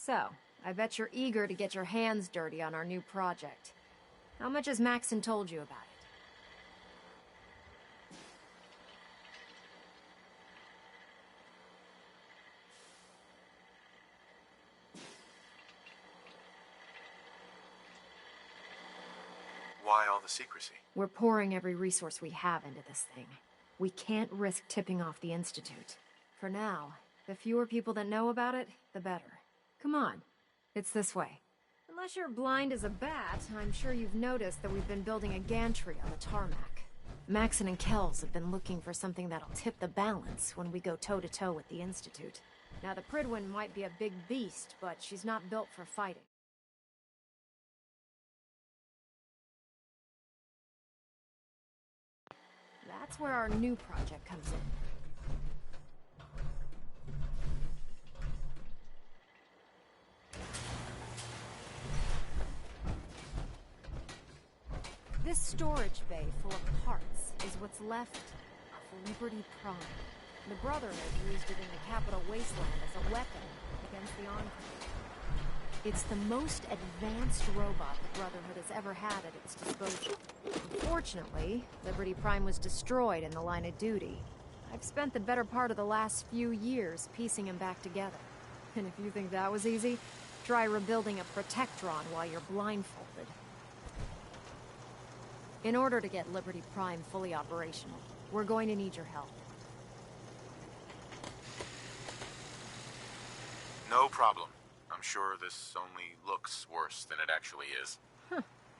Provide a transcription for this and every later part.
So, I bet you're eager to get your hands dirty on our new project. How much has Maxon told you about it? Why all the secrecy? We're pouring every resource we have into this thing. We can't risk tipping off the Institute. For now, the fewer people that know about it, the better. Come on, it's this way. Unless you're blind as a bat, I'm sure you've noticed that we've been building a gantry on the tarmac. Maxon and Kells have been looking for something that'll tip the balance when we go toe-to-toe with the Institute. Now, the Prydwen might be a big beast, but she's not built for fighting. That's where our new project comes in. This storage bay full of parts is what's left of Liberty Prime. The Brotherhood used it in the Capital Wasteland as a weapon against the Enclave. It's the most advanced robot the Brotherhood has ever had at its disposal. Unfortunately, Liberty Prime was destroyed in the line of duty. I've spent the better part of the last few years piecing him back together. And if you think that was easy, try rebuilding a Protectron while you're blindfolded. In order to get Liberty Prime fully operational, we're going to need your help. No problem. I'm sure this only looks worse than it actually is.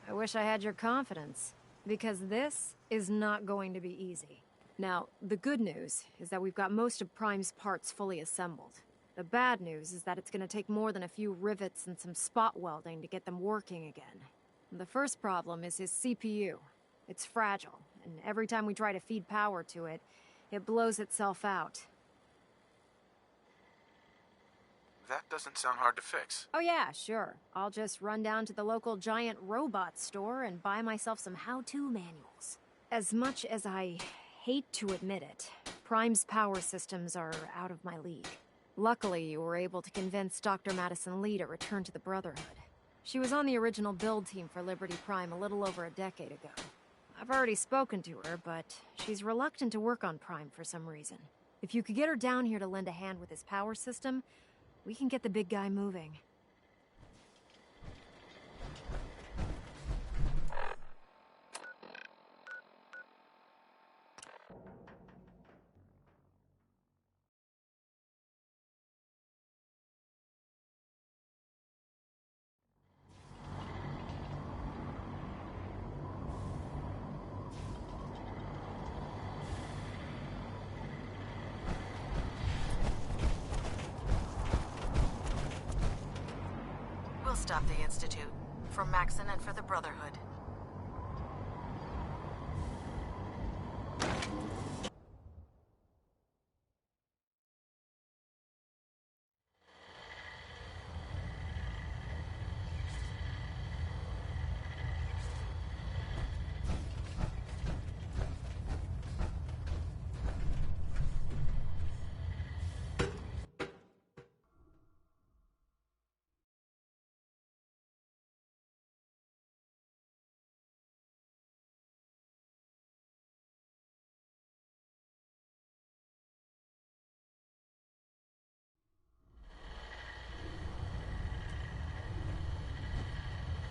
I wish I had your confidence, because this is not going to be easy. Now, the good news is that we've got most of Prime's parts fully assembled. The bad news is that it's going to take more than a few rivets and some spot welding to get them working again. The first problem is his CPU. It's fragile, and every time we try to feed power to it, it blows itself out. That doesn't sound hard to fix. Oh yeah, sure. I'll just run down to the local giant robot store and buy myself some how-to manuals. As much as I hate to admit it, Prime's power systems are out of my league. Luckily, you were able to convince Dr. Madison Lee to return to the Brotherhood. She was on the original build team for Liberty Prime a little over a decade ago. I've already spoken to her, but she's reluctant to work on Prime for some reason. If you could get her down here to lend a hand with his power system, we can get the big guy moving. We'll stop the Institute. For Maxon and for the Brotherhood.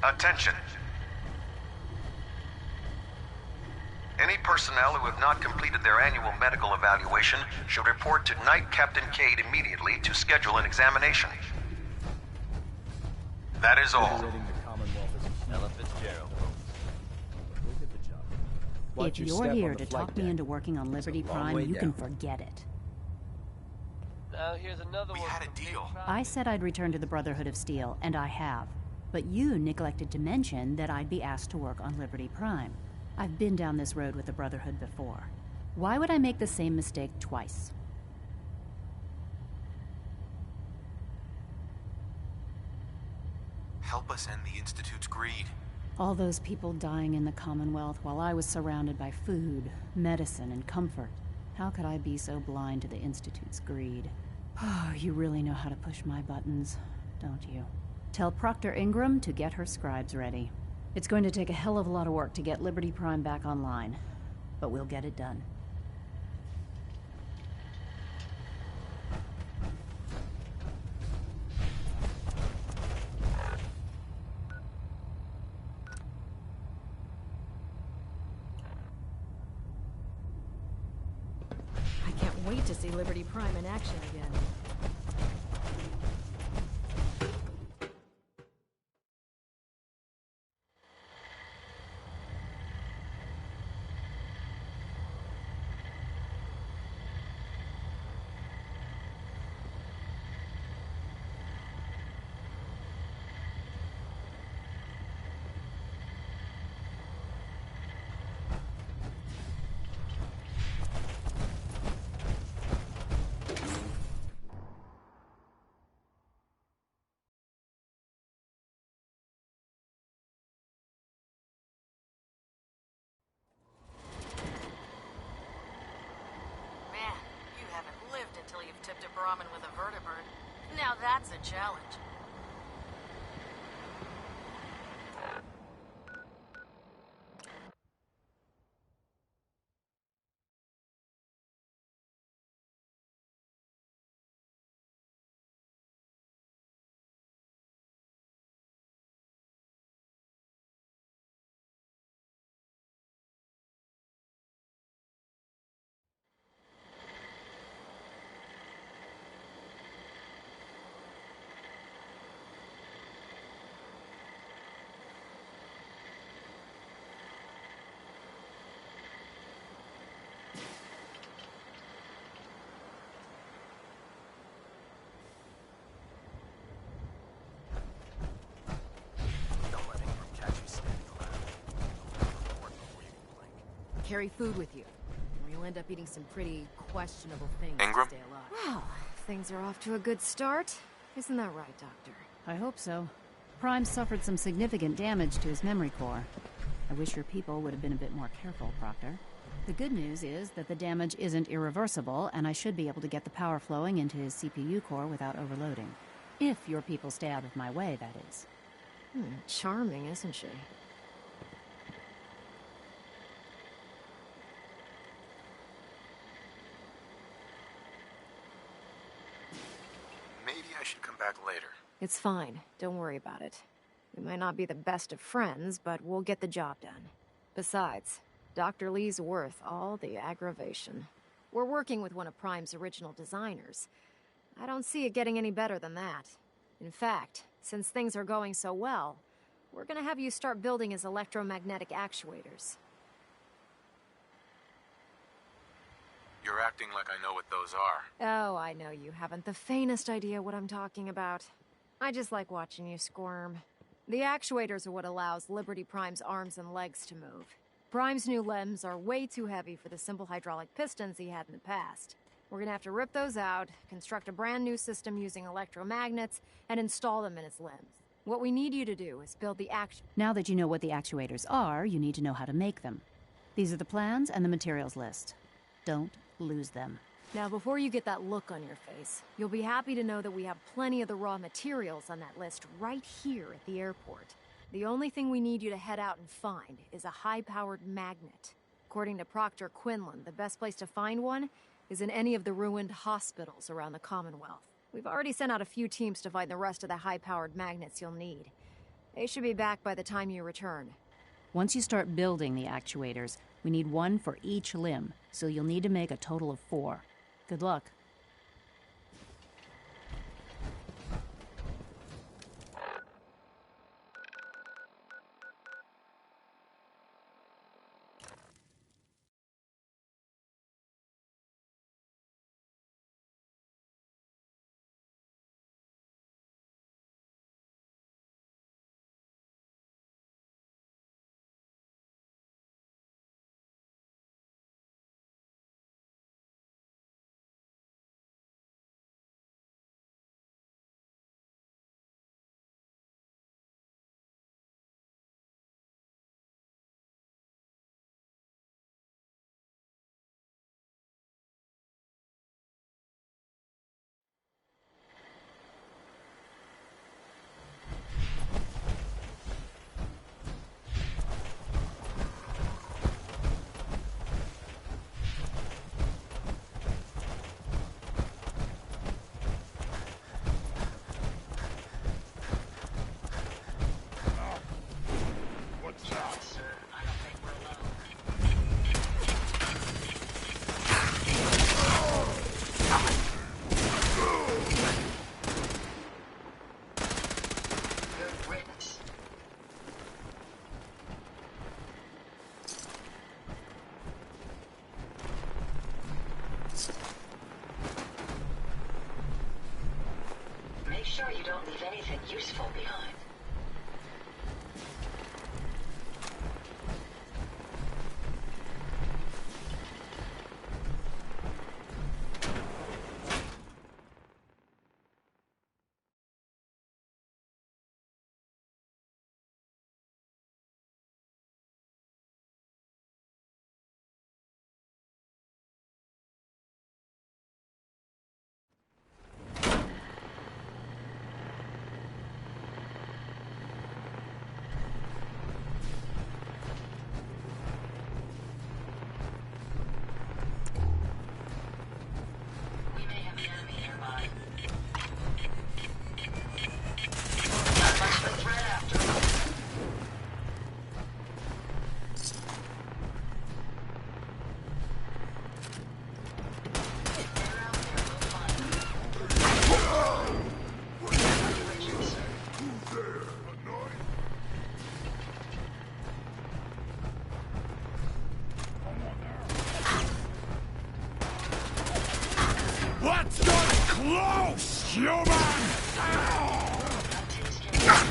Attention. Any personnel who have not completed their annual medical evaluation should report to Knight Captain Cade immediately to schedule an examination. That is all. If you're here to talk me into working on Liberty Prime, you can forget it. Now here's another one. We had a deal. I said I'd return to the Brotherhood of Steel, and I have. But you neglected to mention that I'd be asked to work on Liberty Prime. I've been down this road with the Brotherhood before. Why would I make the same mistake twice? Help us end the Institute's greed. All those people dying in the Commonwealth while I was surrounded by food, medicine, and comfort. How could I be so blind to the Institute's greed? Oh, you really know how to push my buttons, don't you? Tell Proctor Ingram to get her scribes ready. It's going to take a hell of a lot of work to get Liberty Prime back online, but we'll get it done. I can't wait to see Liberty Prime in action again. Until you've tipped a Brahmin with a vertibird. Now that's a challenge. Carry food with you, or you'll end up eating some pretty questionable things Ingram? to stay alive. Well, things are off to a good start. Isn't that right, Doctor? I hope so. Prime suffered some significant damage to his memory core. I wish your people would have been a bit more careful, Proctor. The good news is that the damage isn't irreversible, and I should be able to get the power flowing into his CPU core without overloading. If your people stay out of my way, that is. Charming, isn't she? Maybe I should come back later. It's fine. Don't worry about it. We might not be the best of friends, but we'll get the job done. Besides, Dr. Lee's worth all the aggravation. We're working with one of Prime's original designers. I don't see it getting any better than that. In fact, since things are going so well, we're gonna have you start building his electromagnetic actuators. You're acting like I know what those are. Oh, I know you haven't the faintest idea what I'm talking about. I just like watching you squirm. The actuators are what allows Liberty Prime's arms and legs to move. Prime's new limbs are way too heavy for the simple hydraulic pistons he had in the past. We're gonna have to rip those out, construct a brand new system using electromagnets, and install them in his limbs. What we need you to do is build the Now that you know what the actuators are, you need to know how to make them. These are the plans and the materials list. Don't lose them. Now, before you get that look on your face, you'll be happy to know that we have plenty of the raw materials on that list right here at the airport. The only thing we need you to head out and find is a high-powered magnet. According to Proctor Quinlan, the best place to find one is in any of the ruined hospitals around the Commonwealth. We've already sent out a few teams to find the rest of the high-powered magnets you'll need. They should be back by the time you return. Once you start building the actuators, we need one for each limb, so you'll need to make a total of 4. Good luck. Make sure you don't leave anything useful behind. We may have the enemy nearby. Not much of a threat after all. If they're out there, we'll find them. Richard, sir. Let's get close, human! That takes care of it.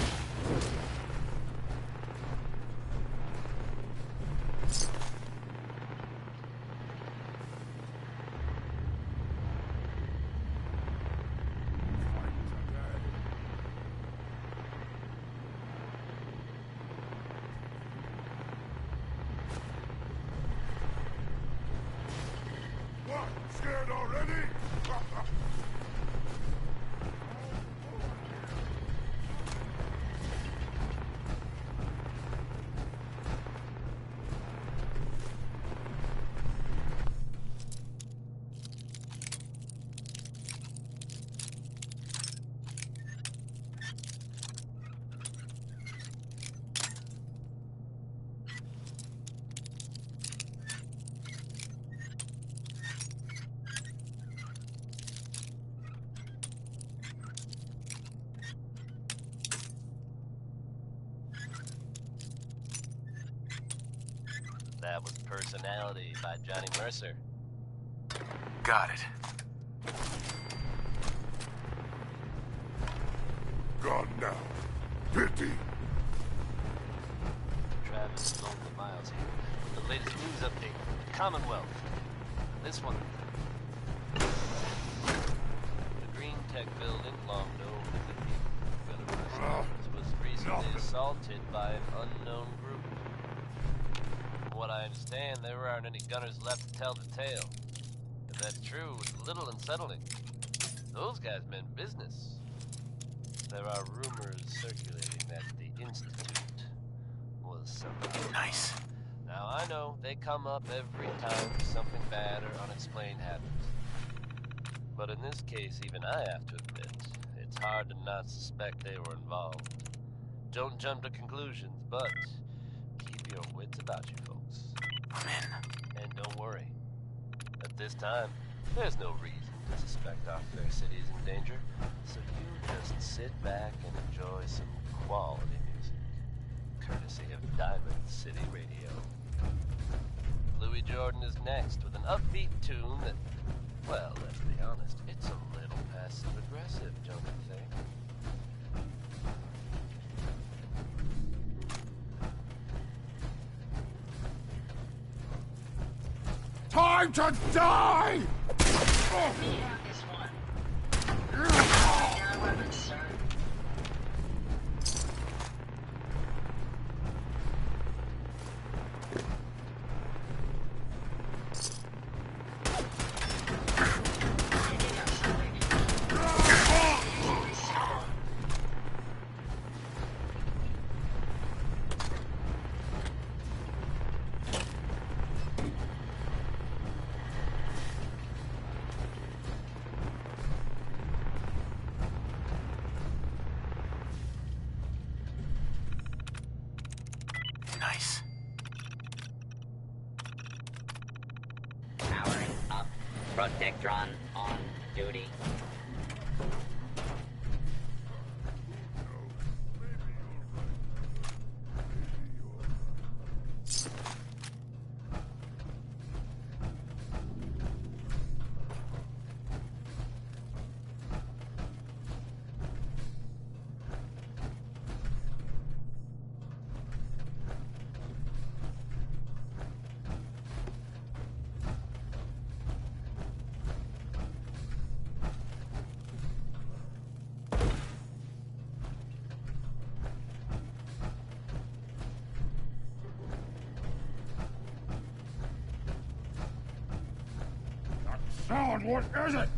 That was Personality by Johnny Mercer. Got it. Gone now. Pity. Travis is over miles here with the latest news update from the Commonwealth. This one. The Green Tech building, long known as the Developers Office, was recently assaulted by an unknown group. From what I understand, there aren't any gunners left to tell the tale. If that's true, it's a little unsettling. Those guys meant business. There are rumors circulating that the Institute was something. Nice. Now, I know they come up every time something bad or unexplained happens. But in this case, even I have to admit, it's hard to not suspect they were involved. Don't jump to conclusions, but keep your wits about you, folks. I'm in. And don't worry. At this time, there's no reason to suspect our fair city is in danger, so you just sit back and enjoy some quality music, courtesy of Diamond City Radio. Louis Jordan is next with an upbeat tune that, well, let's be honest, it's a little passive-aggressive, don't you think? Time to die! This one. Down weapons, sir. Picking up something. Nice. Powering up. Protectron on duty. Sound, what is it?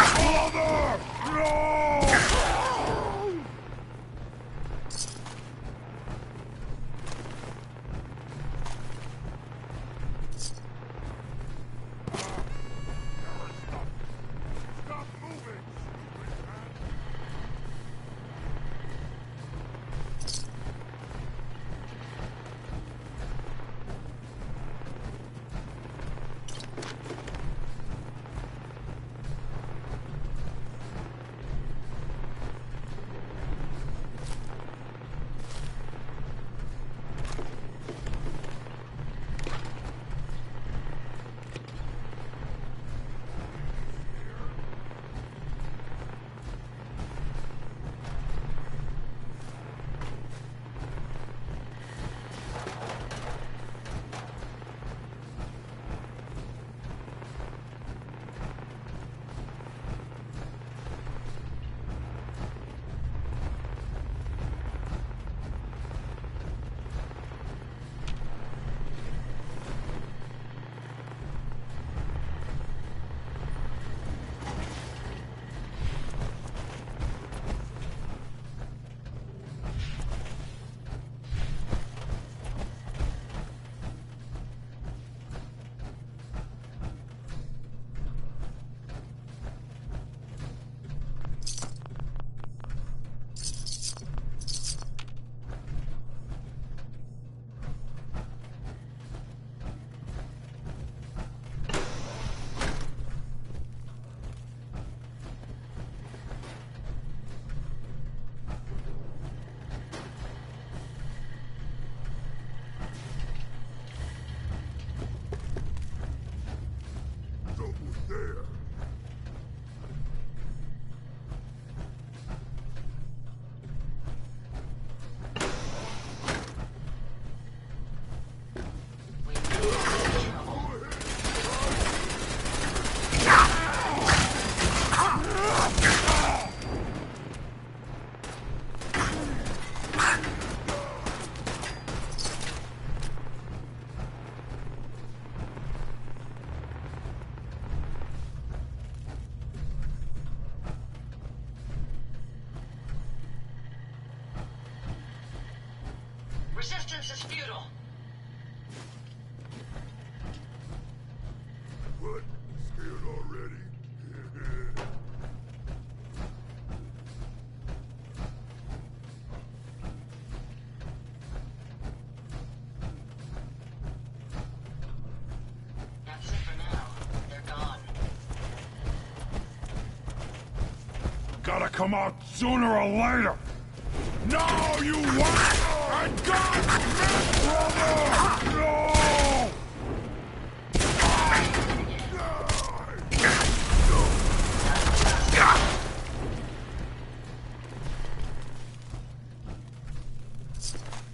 Father! No! Stop moving! Resistance is futile. What? Scared already? That's it for now. They're gone. Gotta come out sooner or later! No, you what? And God forbid, brother! No!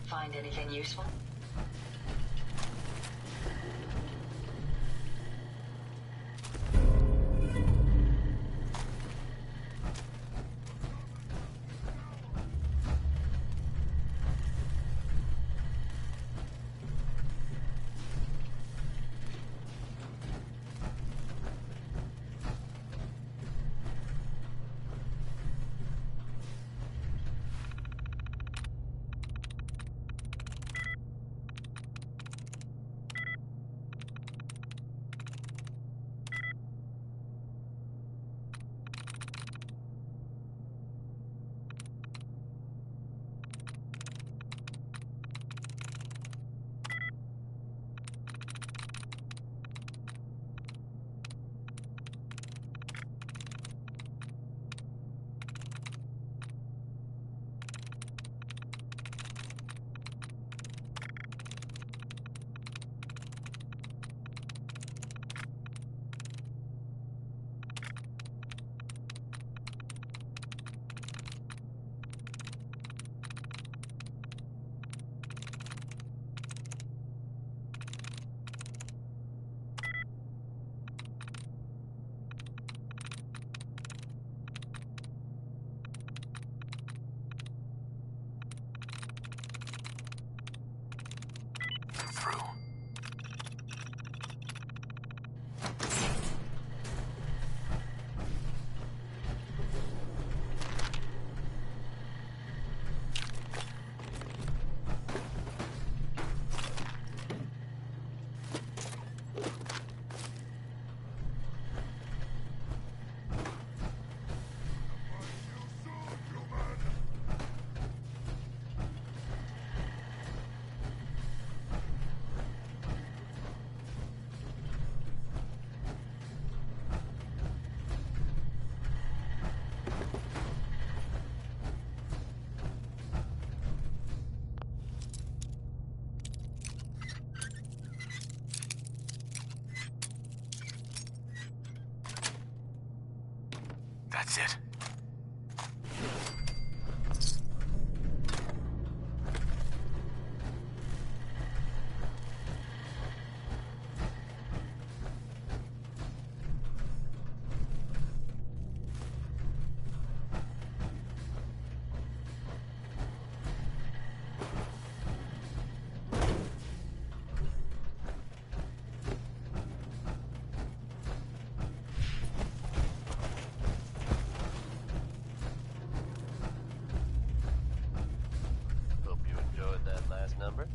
Find anything useful? That's it. Hope you enjoyed that last number.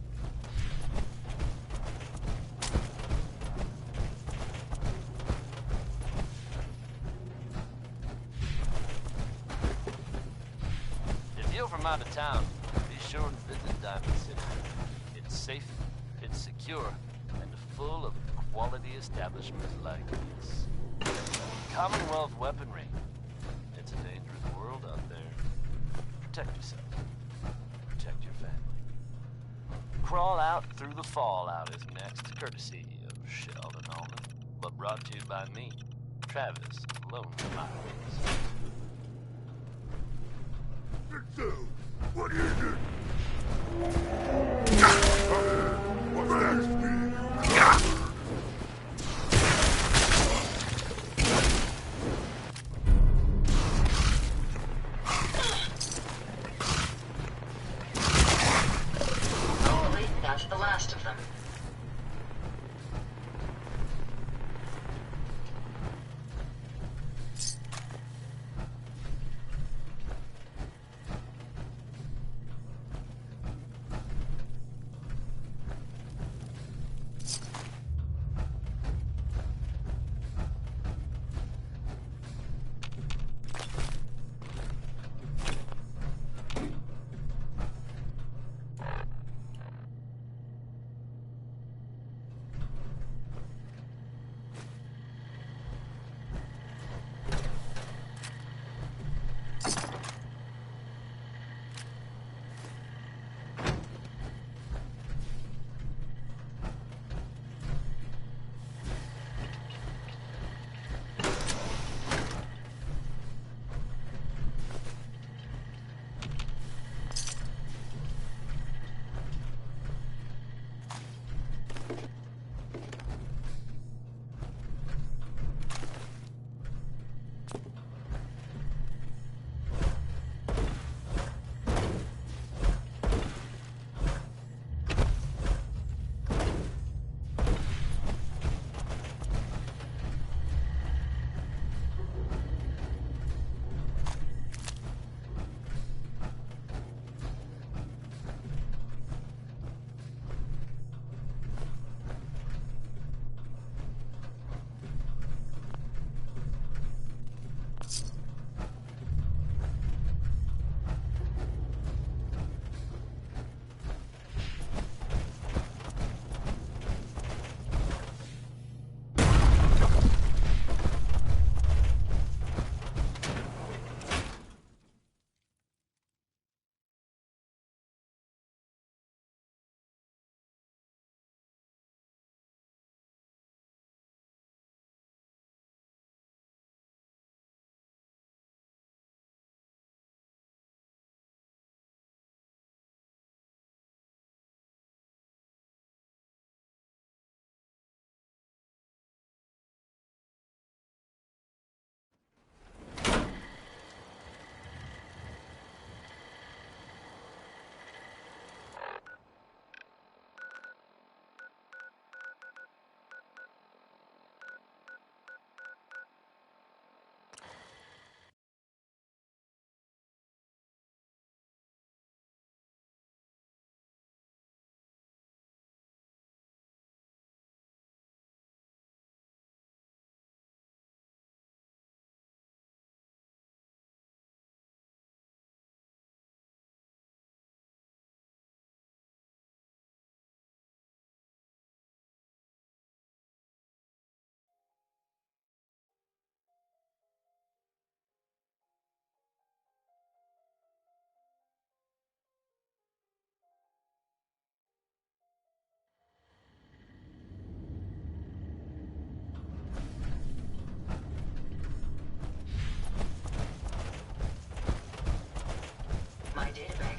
If you're from out of town, be sure to visit Diamond City. It's safe, it's secure, and full of quality establishments like this. Commonwealth weaponry. It's a dangerous world out there. Protect yourself. Protect your family. Crawl Out Through the Fallout is next, courtesy of Sheldon Allman, but brought to you by me, Travis Lonely Miles. What is it? What's next? Hopefully, that's the last of them.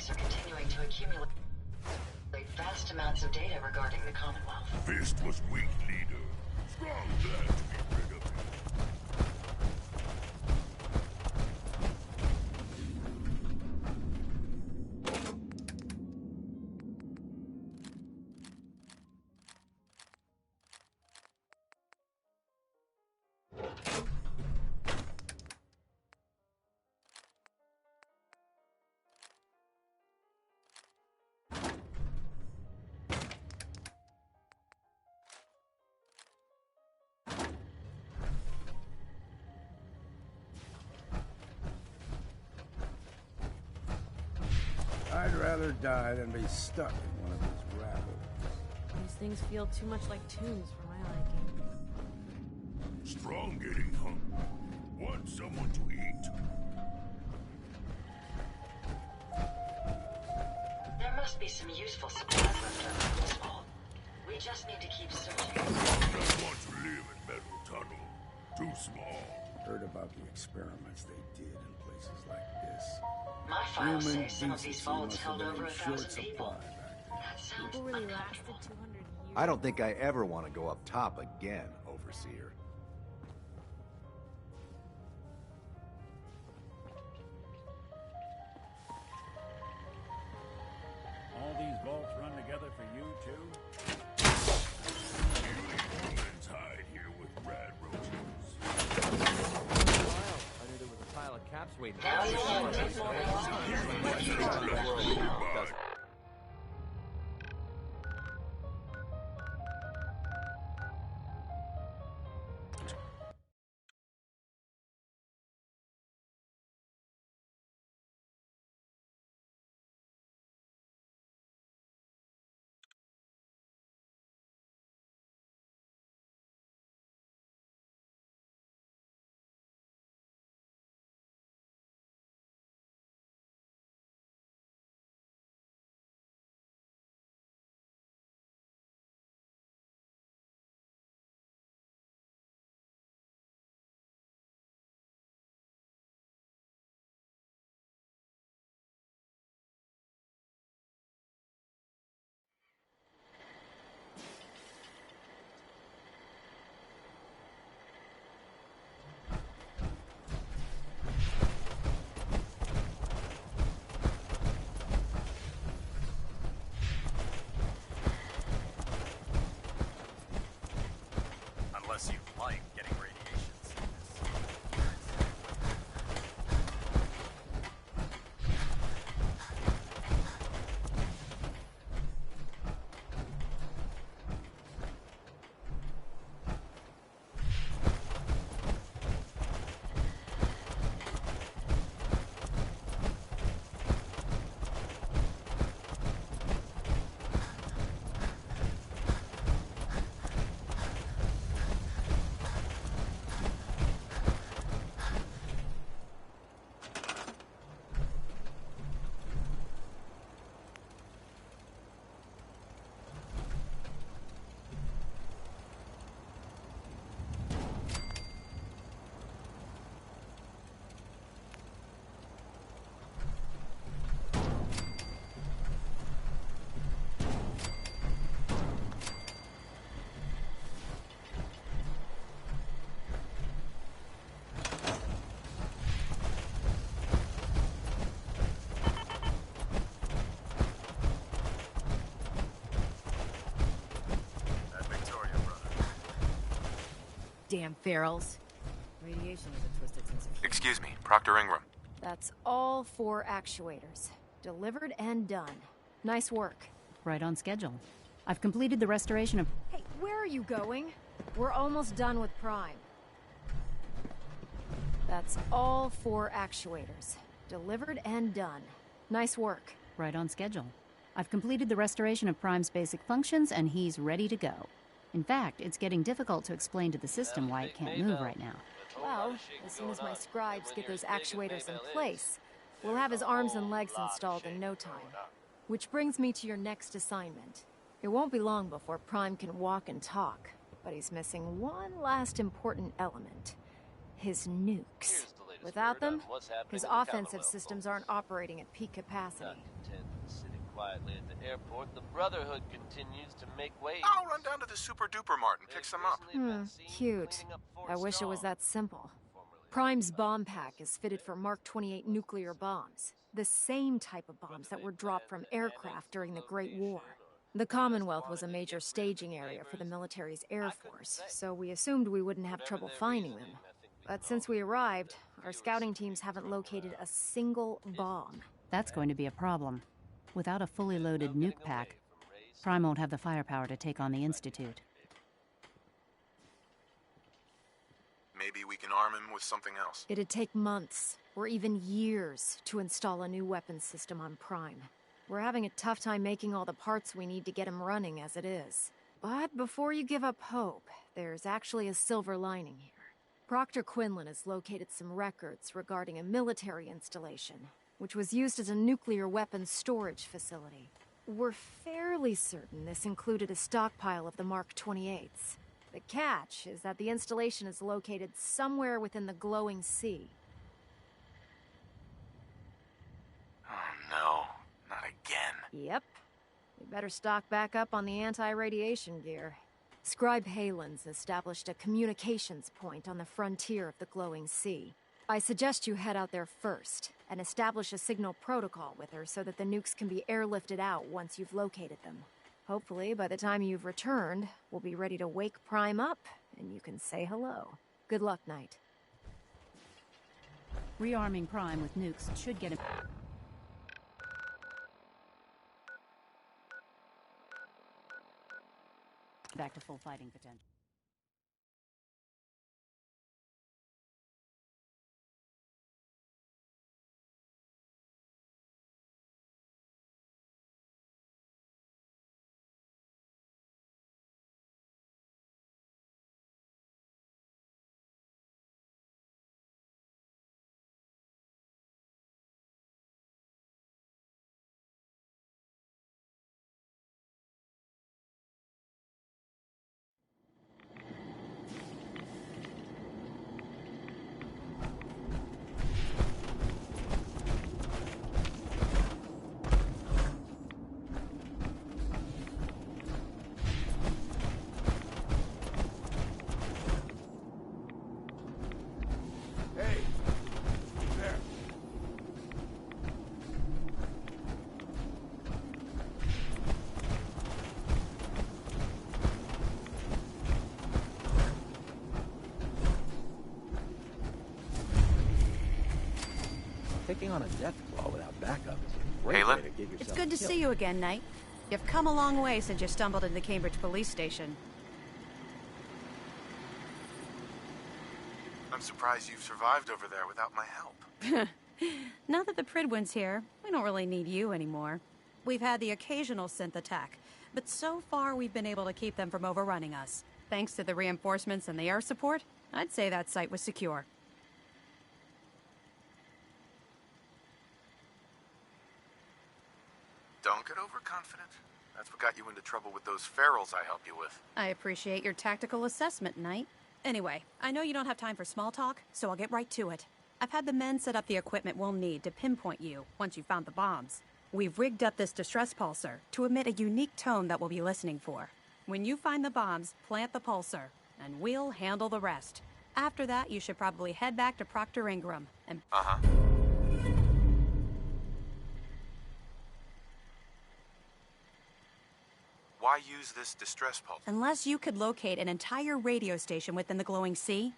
Relics are continuing to accumulate vast amounts of data regarding the Commonwealth. Fist was weak leader. Strong glad to be rid of him. I'd rather die than be stuck in one of these rabble. These things feel too much like tombs for my liking. Strong getting hungry. Want someone to eat. There must be some useful supplies left over this vault. We just need to keep searching. Just want to live in Metal Tunnel. Too small. Heard about the experiments they did in places like this. My files say Human some of these decency vaults must have held been over in 1,000 short people. supply back then. That sounds People really lasted uncomfortable. 200 years. I don't think I ever want to go up top again, Overseer. All these vaults run together for you, too? You leave woman's hide here with rad roaches. I knew there was a pile of caps waiting. Now you know a bit more Doesn't. Unless you like getting radiations. That Victoria, brother. Damn ferals. Radiation is a twisted sense of humor. Excuse me, Proctor Ingram. That's all 4 actuators. Delivered and done. Nice work. Right on schedule. I've completed the restoration of... Hey, where are you going? We're almost done with Prime. That's all 4 actuators. Delivered and done. Nice work. Right on schedule. I've completed the restoration of Prime's basic functions, and he's ready to go. In fact, it's getting difficult to explain to the system why it can't move right now. Well, as soon as my scribes get those actuators in place, we'll have his arms and legs installed in no time. Which brings me to your next assignment. It won't be long before Prime can walk and talk, but he's missing one last important element. His nukes. Here's the latest Without word on them, what's happening his in the offensive Commonwealth, systems folks. aren't operating at peak capacity. Not content with sitting quietly at the airport, the Brotherhood continues to make waves. I'll run down to the Super Duper Mart and pick some up. Cute. I wish it was that simple. Prime's bomb pack is fitted for Mark 28 nuclear bombs, the same type of bombs that were dropped from aircraft during the Great War. The Commonwealth was a major staging area for the military's Air Force, so we assumed we wouldn't have trouble finding them. But since we arrived, our scouting teams haven't located a single bomb. That's going to be a problem. Without a fully loaded nuke pack, Prime won't have the firepower to take on the Institute. Maybe we can arm him with something else. It'd take months, or even years, to install a new weapons system on Prime. We're having a tough time making all the parts we need to get him running as it is. But before you give up hope, there's actually a silver lining here. Proctor Quinlan has located some records regarding a military installation, which was used as a nuclear weapons storage facility. We're fairly certain this included a stockpile of the Mark 28s. The catch is that the installation is located somewhere within the glowing sea. Oh no, not again. Yep. We better stock back up on the anti-radiation gear. Scribe Halen's established a communications point on the frontier of the glowing sea. I suggest you head out there first, and establish a signal protocol with her so that the nukes can be airlifted out once you've located them. Hopefully, by the time you've returned, we'll be ready to wake Prime up, and you can say hello. Good luck, Knight. Rearming Prime with nukes should get him back to full fighting potential. Taking on a death claw without backup is a great way to get yourself It's good to killed. see you again, Knight. You've come a long way since you stumbled into the Cambridge police station. I'm surprised you've survived over there without my help. Now that the Pridwin's here, we don't really need you anymore. We've had the occasional synth attack, but so far we've been able to keep them from overrunning us. Thanks to the reinforcements and the air support, I'd say that site was secure. Don't get overconfident. That's what got you into trouble with those ferals I helped you with. I appreciate your tactical assessment, Knight. Anyway, I know you don't have time for small talk, so I'll get right to it. I've had the men set up the equipment we'll need to pinpoint you once you've found the bombs. We've rigged up this distress pulsar to emit a unique tone that we'll be listening for. When you find the bombs, plant the pulsar, and we'll handle the rest. After that, you should probably head back to Proctor Ingram and... Why use this distress pulse? Unless you could locate an entire radio station within the glowing sea,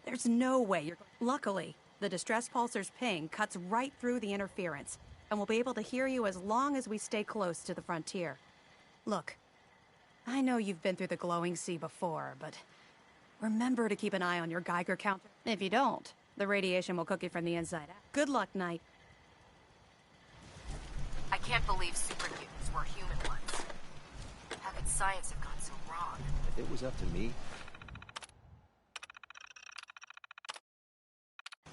there's no way you're... Luckily, the distress pulsar's ping cuts right through the interference, and we'll be able to hear you as long as we stay close to the frontier. Look, I know you've been through the glowing sea before, but remember to keep an eye on your Geiger counter. If you don't, the radiation will cook you from the inside out. Good luck, Knight. I can't believe super mutants were human ones. How could science have gone so wrong? If it was up to me,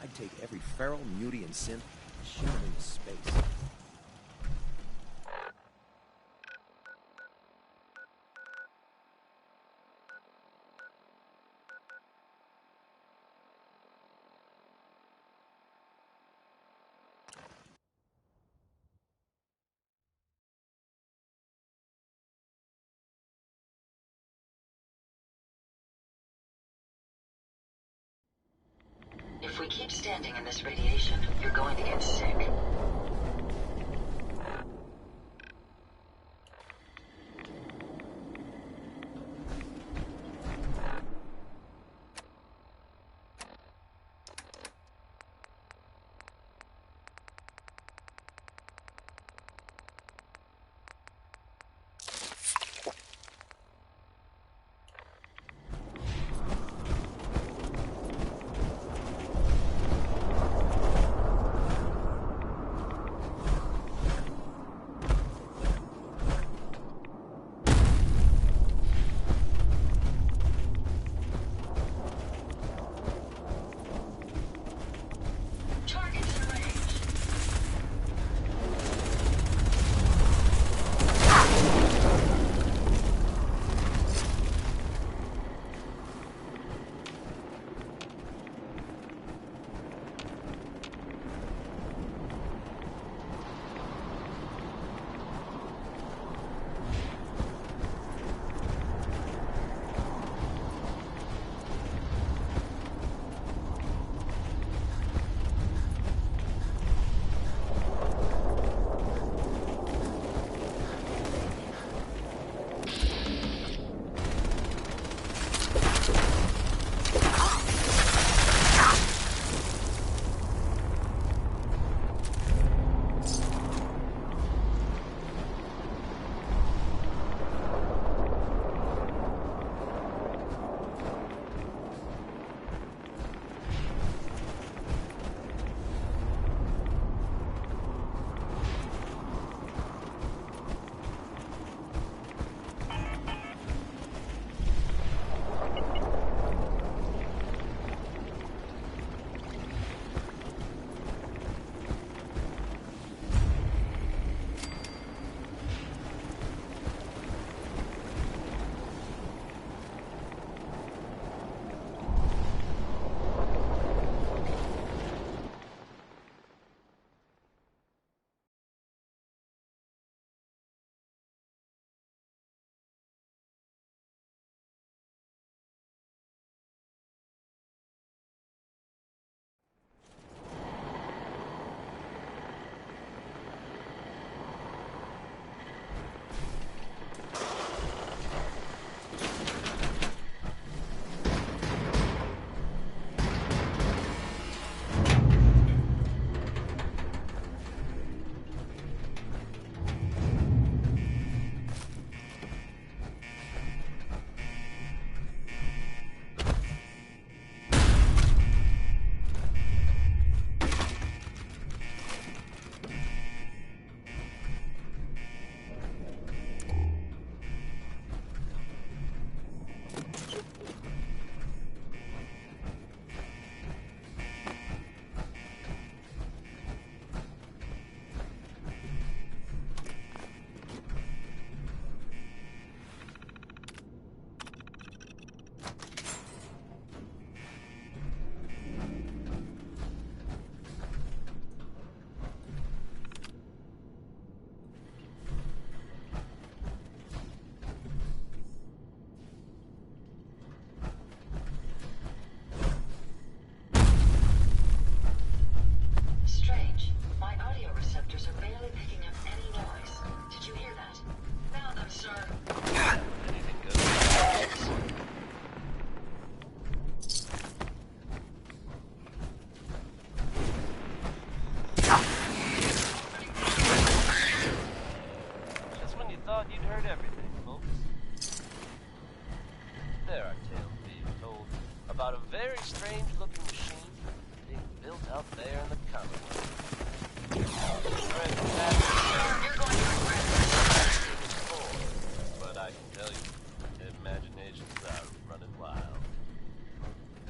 I'd take every feral, mutie, and synth and shoot them into space. we keep standing in this radiation, you're going to get sick.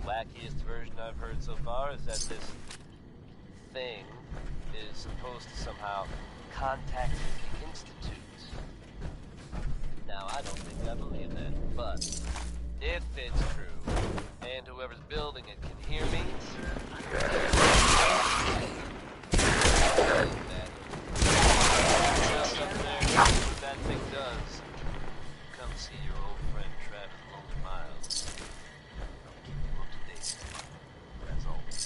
Wackiest version I've heard so far is that this thing is supposed to somehow contact the Institute. Now, I don't think I believe that, but if it's true, and whoever's building it can hear me, just up there, what that thing does, come see your old friend Travis Multi Miles. I'll keep you up to date, as always.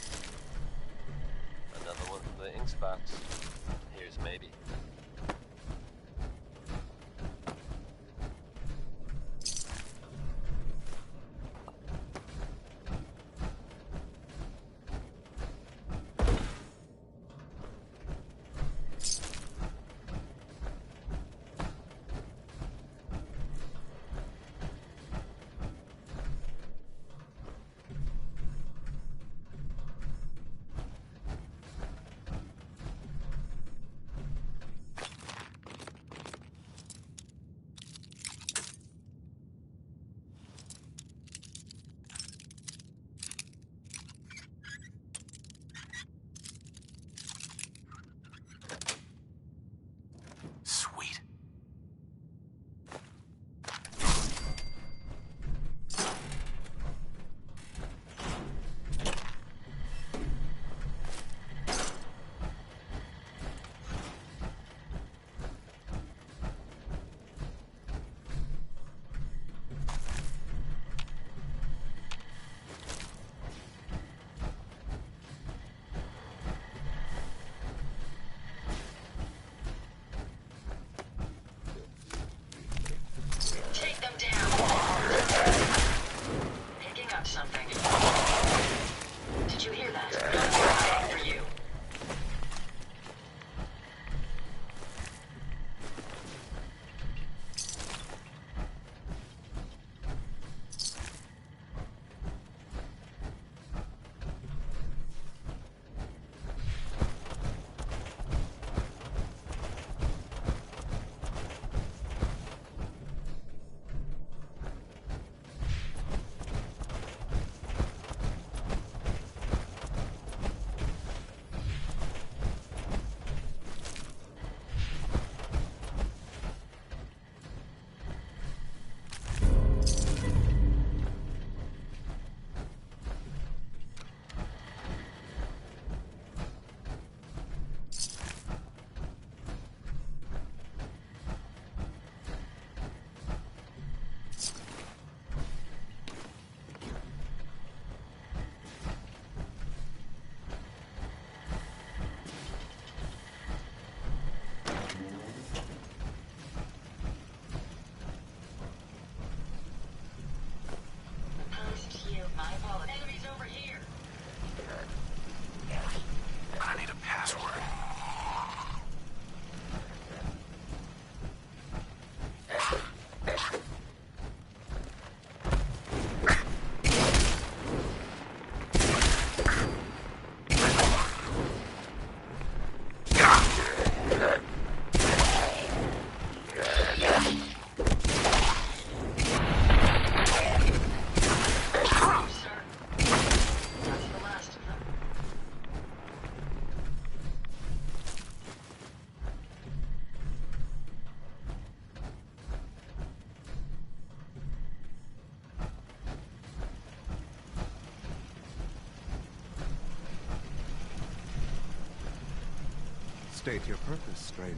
State your purpose, stranger.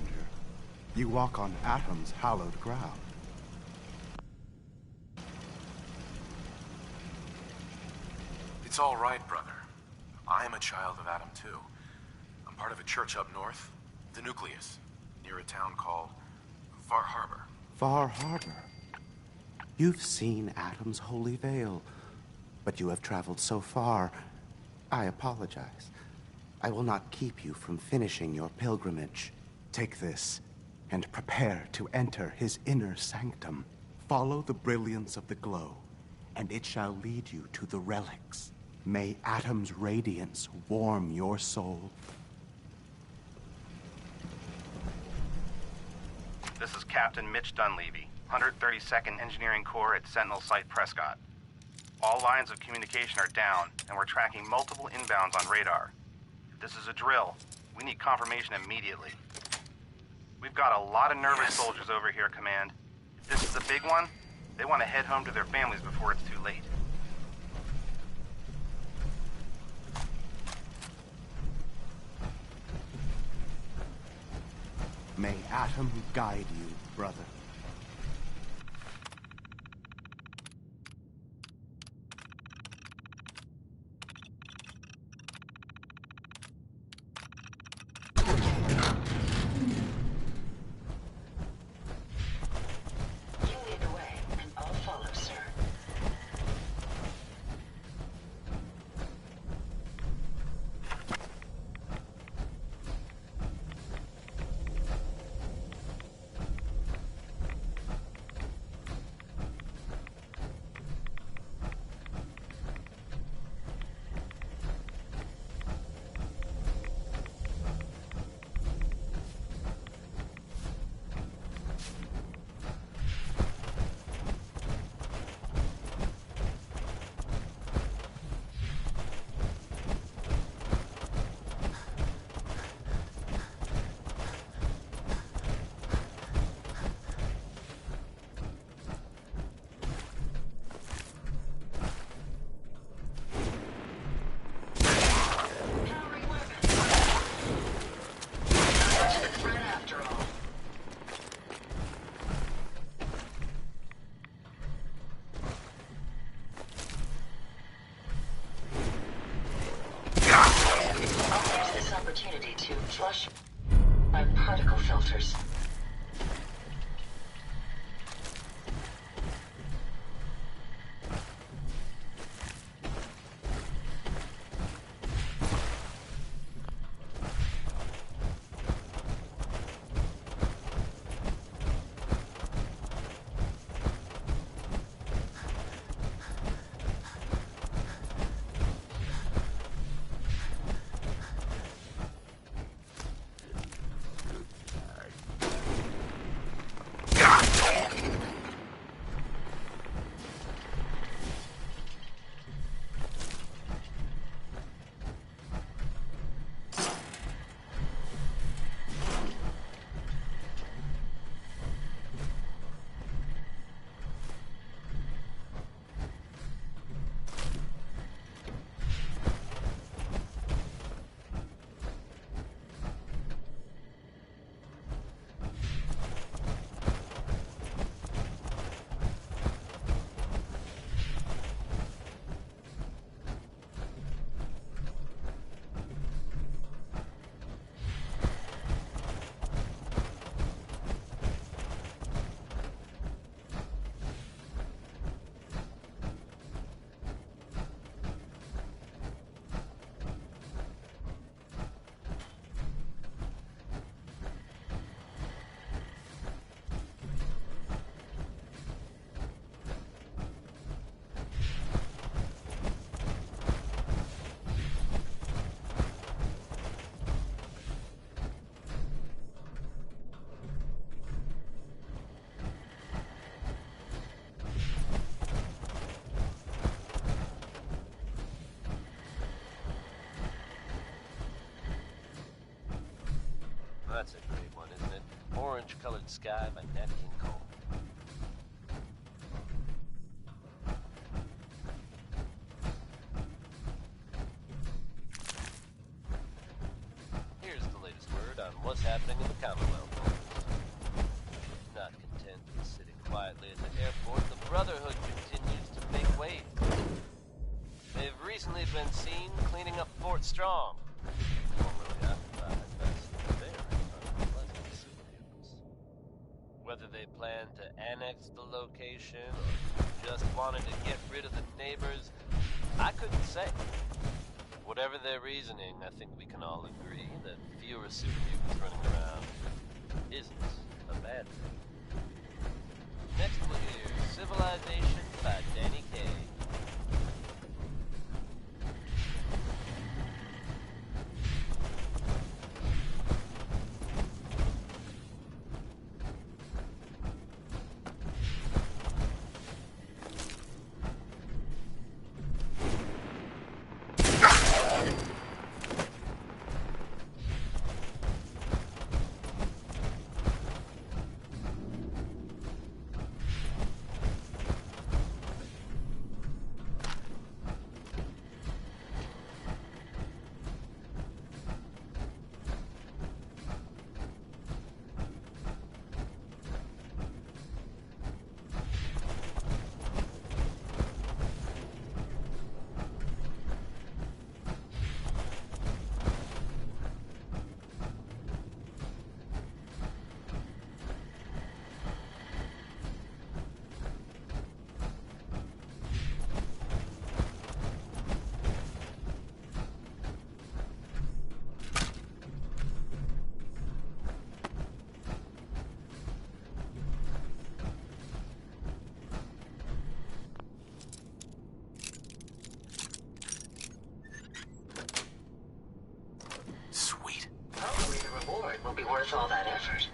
You walk on Atom's hallowed ground. It's all right, brother. I'm a child of Atom, too. I'm part of a church up north, the Nucleus, near a town called Far Harbor. Far Harbor? You've seen Atom's holy veil, but you have traveled so far. I apologize. I will not keep you from finishing your pilgrimage. Take this, and prepare to enter his inner sanctum. Follow the brilliance of the glow, and it shall lead you to the relics. May Atom's radiance warm your soul. This is Captain Mitch Dunleavy, 132nd Engineering Corps at Sentinel Site Prescott. All lines of communication are down, and we're tracking multiple inbounds on radar. If this is a drill, we need confirmation immediately. We've got a lot of nervous soldiers over here, Command. If this is a big one, they want to head home to their families before it's too late. May Atom guide you, brother. Opportunity to flush my particle filters. That's a great one, isn't it? Orange-Colored Sky by Nat King Cole. Here's the latest word on what's but strong. Formerly occupied by some very unpleasant superhumans. Whether they plan to annex the location or just wanted to get rid of the neighbors, I couldn't say. Whatever their reasoning, I think we can all agree that fewer supermutants running around isn't a bad thing. Next we'll hear Civilization by Danny Kaye. Hopefully the reward will be worth all that effort.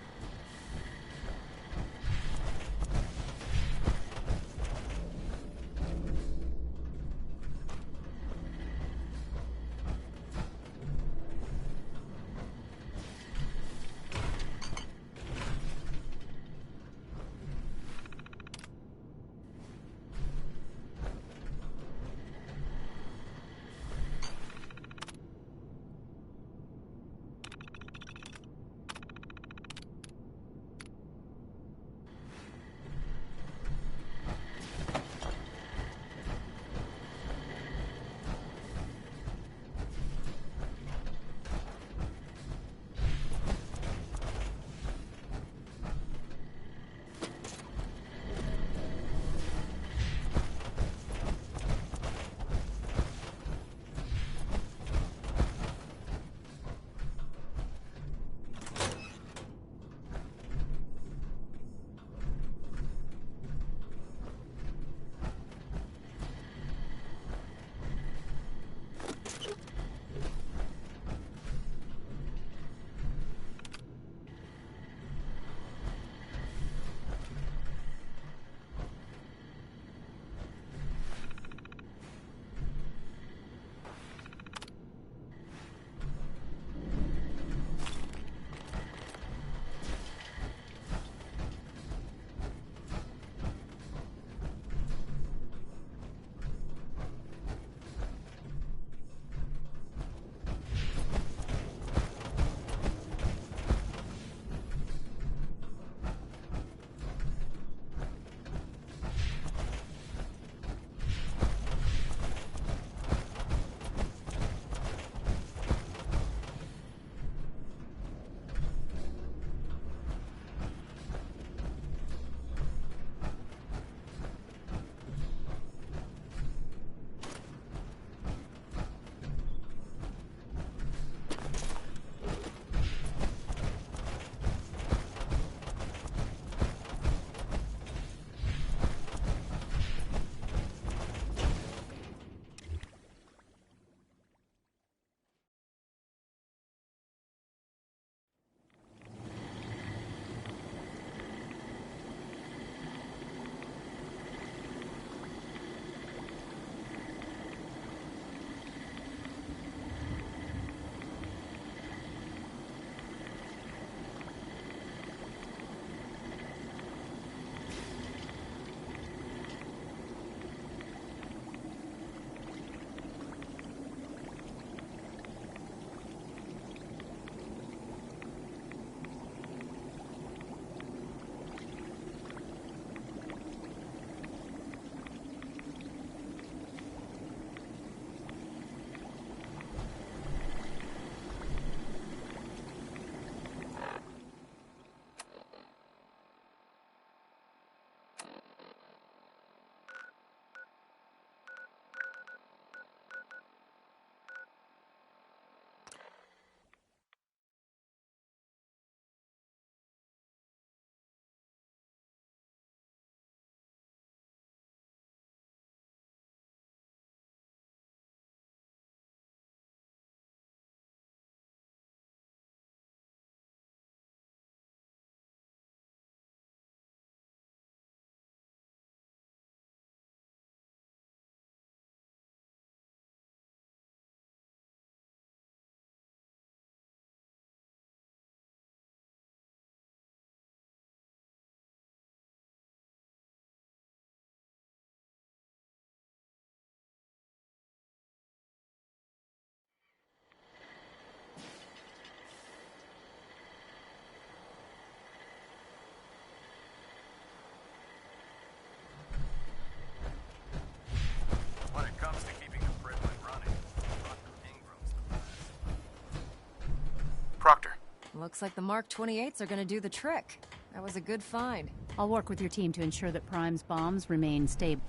Looks like the Mark 28s are gonna do the trick. That was a good find. I'll work with your team to ensure that Prime's bombs remain stable.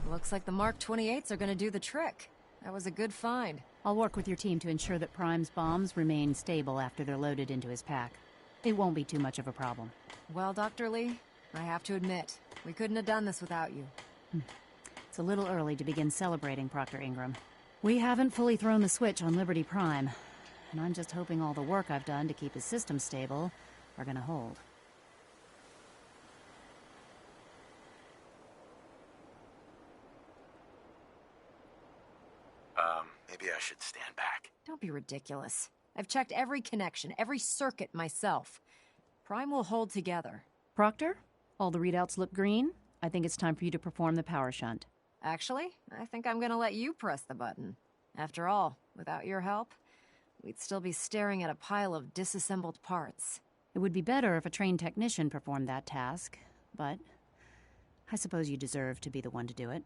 Looks like the Mark 28s are gonna do the trick. That was a good find. I'll work with your team to ensure that Prime's bombs remain stable after they're loaded into his pack. It won't be too much of a problem. Well, Dr. Lee, I have to admit, we couldn't have done this without you. It's a little early to begin celebrating, Proctor Ingram. We haven't fully thrown the switch on Liberty Prime, and I'm just hoping all the work I've done to keep his system stable are gonna hold. Maybe I should stand back. Don't be ridiculous. I've checked every connection, every circuit myself. Prime will hold together. Proctor, all the readouts look green. I think it's time for you to perform the power shunt. Actually, I think I'm gonna let you press the button. After all, without your help, we'd still be staring at a pile of disassembled parts. It would be better if a trained technician performed that task, but I suppose you deserve to be the one to do it.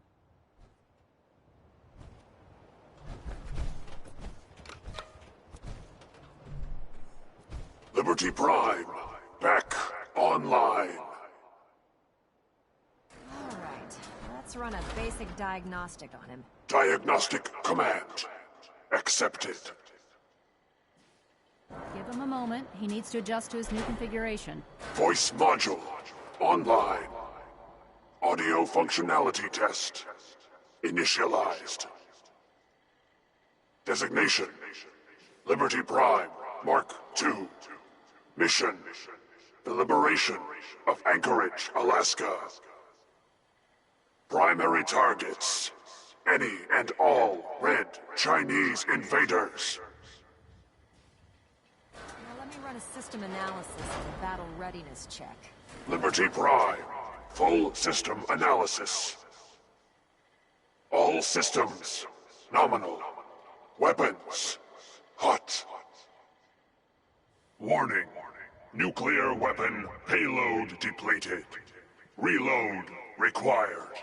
Liberty Prime, back online. All right, let's run a basic diagnostic on him. Diagnostic command accepted. Give him a moment. He needs to adjust to his new configuration. Voice module online. Audio functionality test initialized. Designation: Liberty Prime Mark II. Mission: the liberation of Anchorage, Alaska. Primary targets: any and all red Chinese invaders. Now let me run a system analysis and a battle readiness check. Liberty Prime, full system analysis. All systems nominal. Weapons hot. Warning. Nuclear weapon payload depleted. Reload required.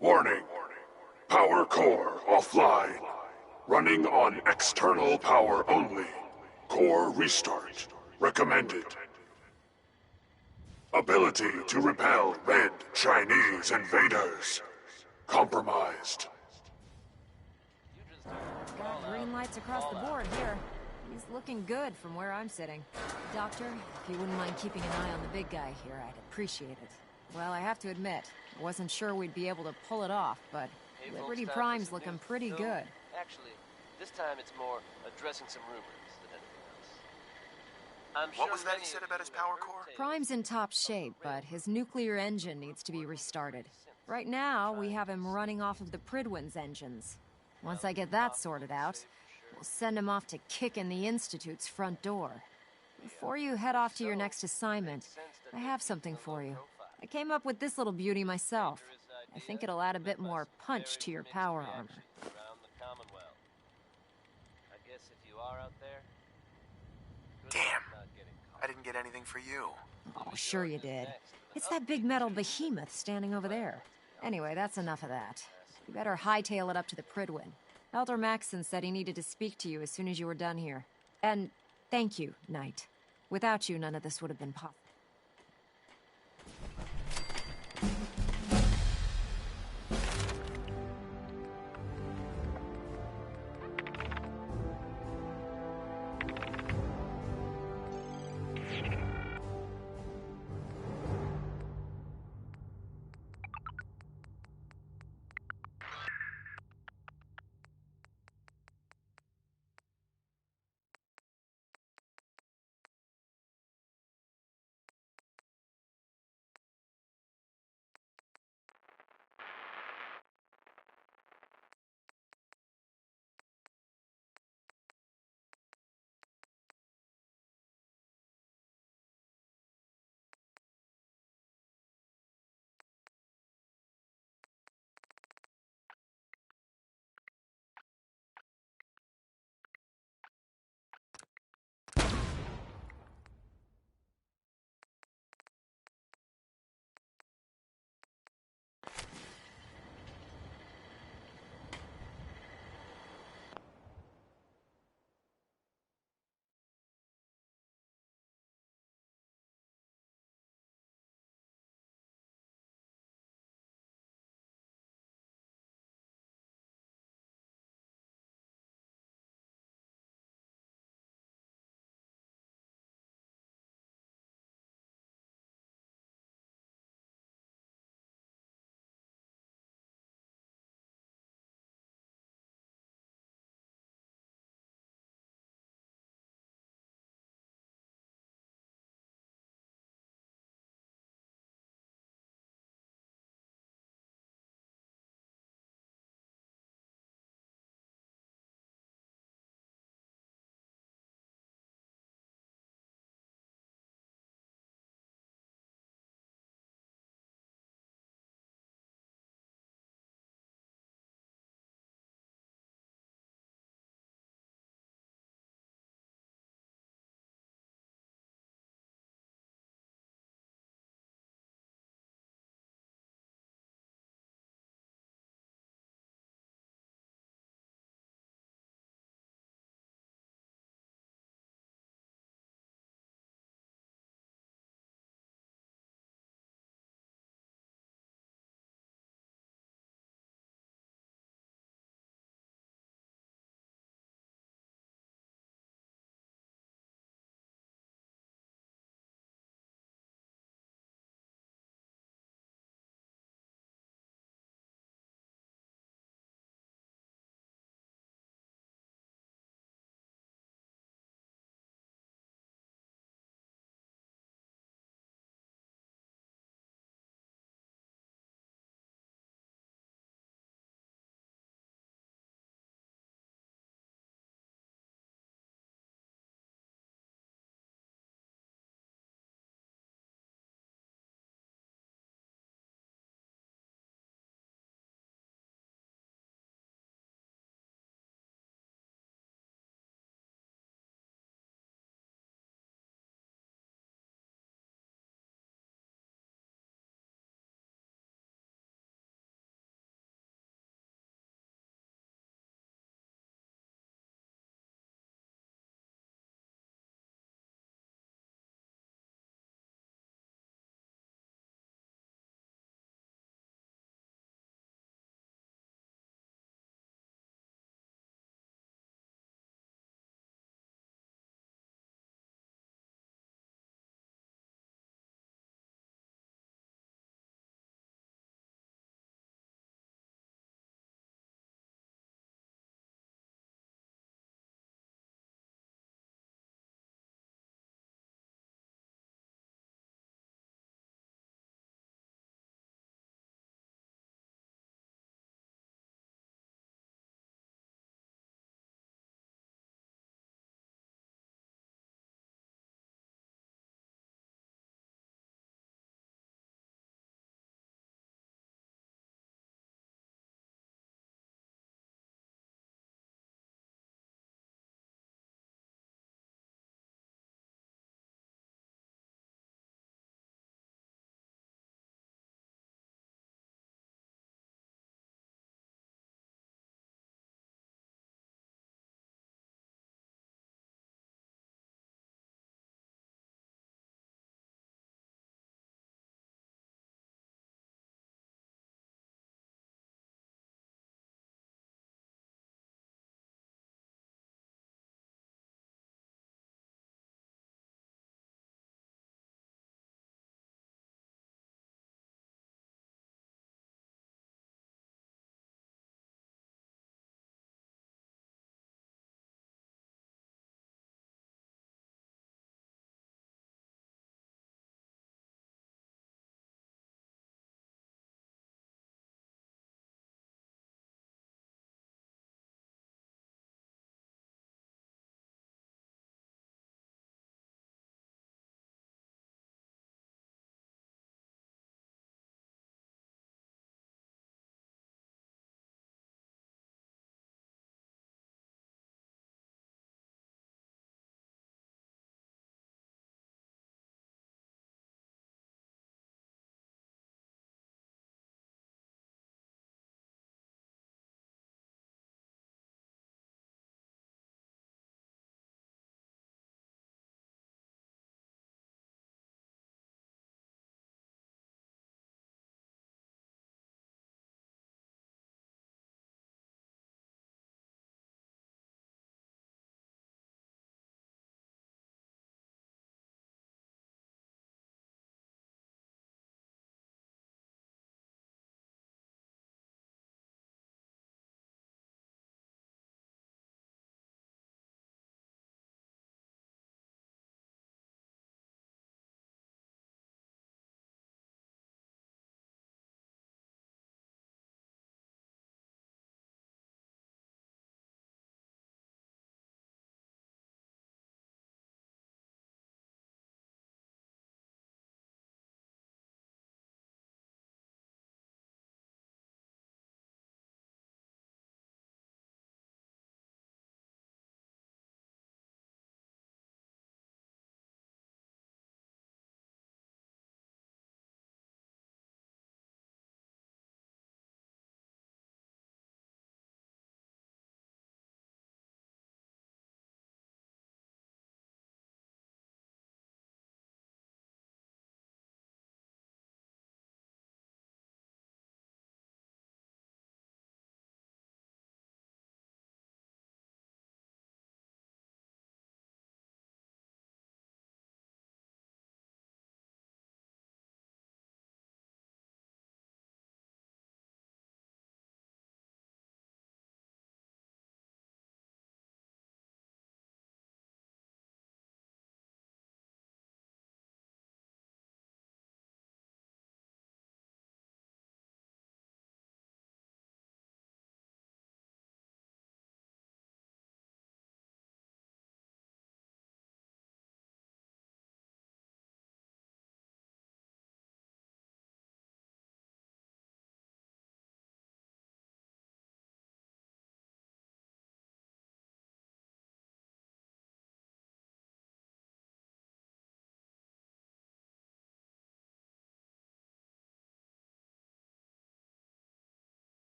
Warning. Power core offline. Running on external power only. Core restart recommended. Ability to repel red Chinese invaders compromised. Got green lights across the board here. He's looking good from where I'm sitting. Doctor, if you wouldn't mind keeping an eye on the big guy here, I'd appreciate it. Well, I have to admit, I wasn't sure we'd be able to pull it off, but Hey, Liberty folks, Prime's time for looking some pretty news. good. Actually, this time it's more addressing some rumors than anything else. I'm What sure was that he many said of about you his have power heard core? tales Prime's in top shape, but his nuclear engine needs to be restarted. Right now, we have him running off of the Pridwin's engines. Once I get that sorted out, we'll send him off to kick in the Institute's front door. Before you head off to your next assignment, I have something for you. I came up with this little beauty myself. I think it'll add a bit more punch to your power armor. around the Commonwealth. I guess if you are out there, good Damn. luck not getting caught. I didn't get anything for you. Oh, sure you did. It's that big metal behemoth standing over there. Anyway, that's enough of that. You better hightail it up to the Pridwin. Elder Maxson said he needed to speak to you as soon as you were done here. And thank you, Knight. Without you, none of this would have been possible.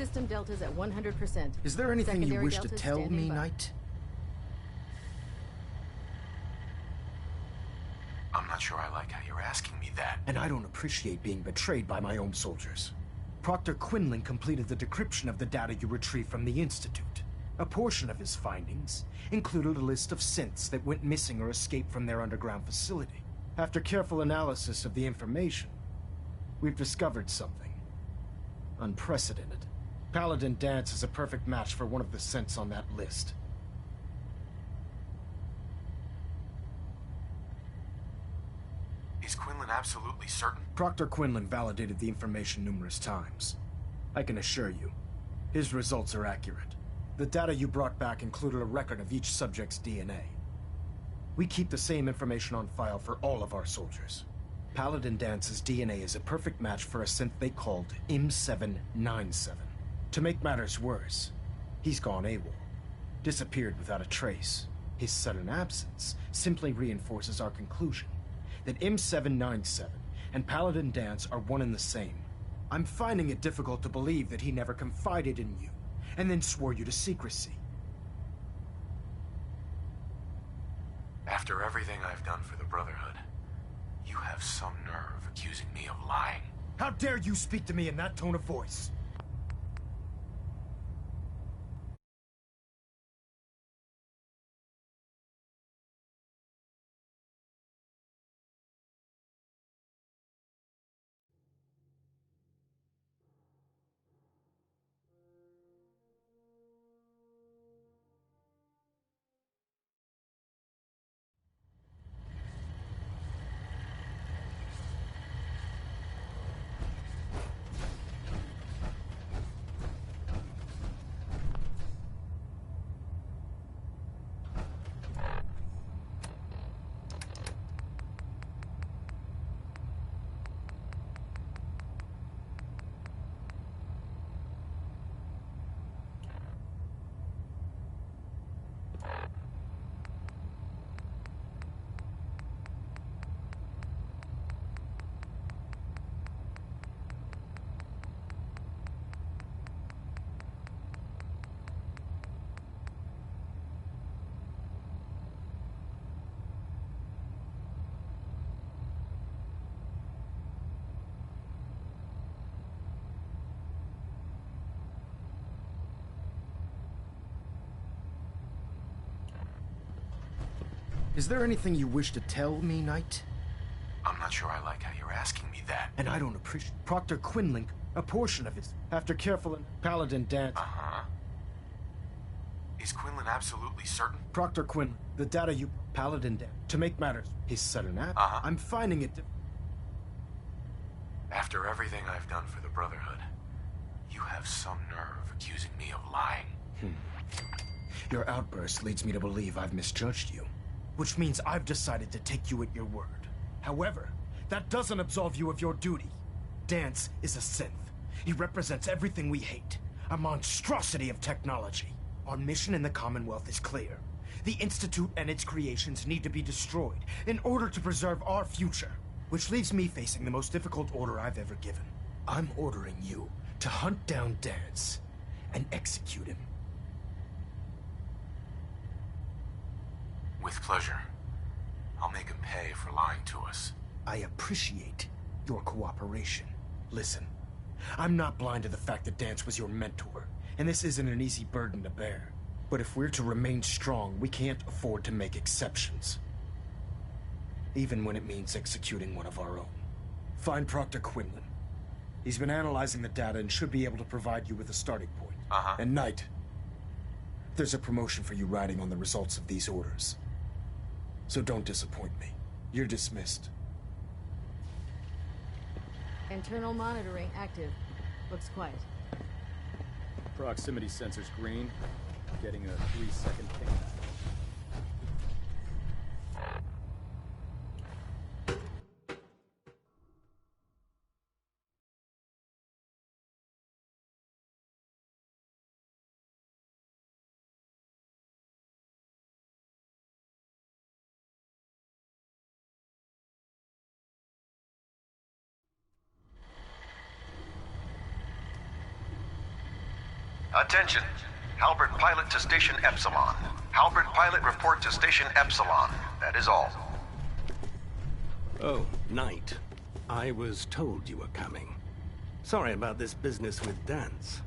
System deltas at 100%. Is there anything you Secondary wish to deltas tell standing me, by. Knight? I'm not sure I like how you're asking me that. And I don't appreciate being betrayed by my own soldiers. Proctor Quinlan completed the decryption of the data you retrieved from the Institute. A portion of his findings included a list of synths that went missing or escaped from their underground facility. After careful analysis of the information, we've discovered something unprecedented. Paladin Danse is a perfect match for one of the synths on that list. Is Quinlan absolutely certain? Proctor Quinlan validated the information numerous times. I can assure you, his results are accurate. The data you brought back included a record of each subject's DNA. We keep the same information on file for all of our soldiers. Paladin Dance's DNA is a perfect match for a synth they called M797. To make matters worse, he's gone AWOL, disappeared without a trace. His sudden absence simply reinforces our conclusion that M797 and Paladin Danse are one and the same. I'm finding it difficult to believe that he never confided in you, and then swore you to secrecy. After everything I've done for the Brotherhood, you have some nerve accusing me of lying. How dare you speak to me in that tone of voice? Is there anything you wish to tell me, Knight? I'm not sure I like how you're asking me that. And I don't appreciate Proctor Quinlan, a portion of his, after careful and Paladin Danse. Uh-huh. Is Quinlan absolutely certain? Proctor Quinlan, the data you, Paladin Danse. To make matters, his sudden absence. Uh-huh. I'm finding it. After everything I've done for the Brotherhood, you have some nerve accusing me of lying. Your outburst leads me to believe I've misjudged you, which means I've decided to take you at your word. However, that doesn't absolve you of your duty. Danse is a synth. He represents everything we hate, a monstrosity of technology. Our mission in the Commonwealth is clear. The Institute and its creations need to be destroyed in order to preserve our future, which leaves me facing the most difficult order I've ever given. I'm ordering you to hunt down Danse and execute him. With pleasure. I'll make him pay for lying to us. I appreciate your cooperation. Listen, I'm not blind to the fact that Danse was your mentor, and this isn't an easy burden to bear. But if we're to remain strong, we can't afford to make exceptions. Even when it means executing one of our own. Find Proctor Quinlan. He's been analyzing the data and should be able to provide you with a starting point. Uh-huh. And Knight, there's a promotion for you riding on the results of these orders. So don't disappoint me. You're dismissed. Internal monitoring active. Looks quiet. Proximity sensors green. Getting a 3-second ping back. Attention. Halbert Pilot to Station Epsilon. Halbert Pilot, report to Station Epsilon. That is all. Oh, Knight. I was told you were coming. Sorry about this business with Danse.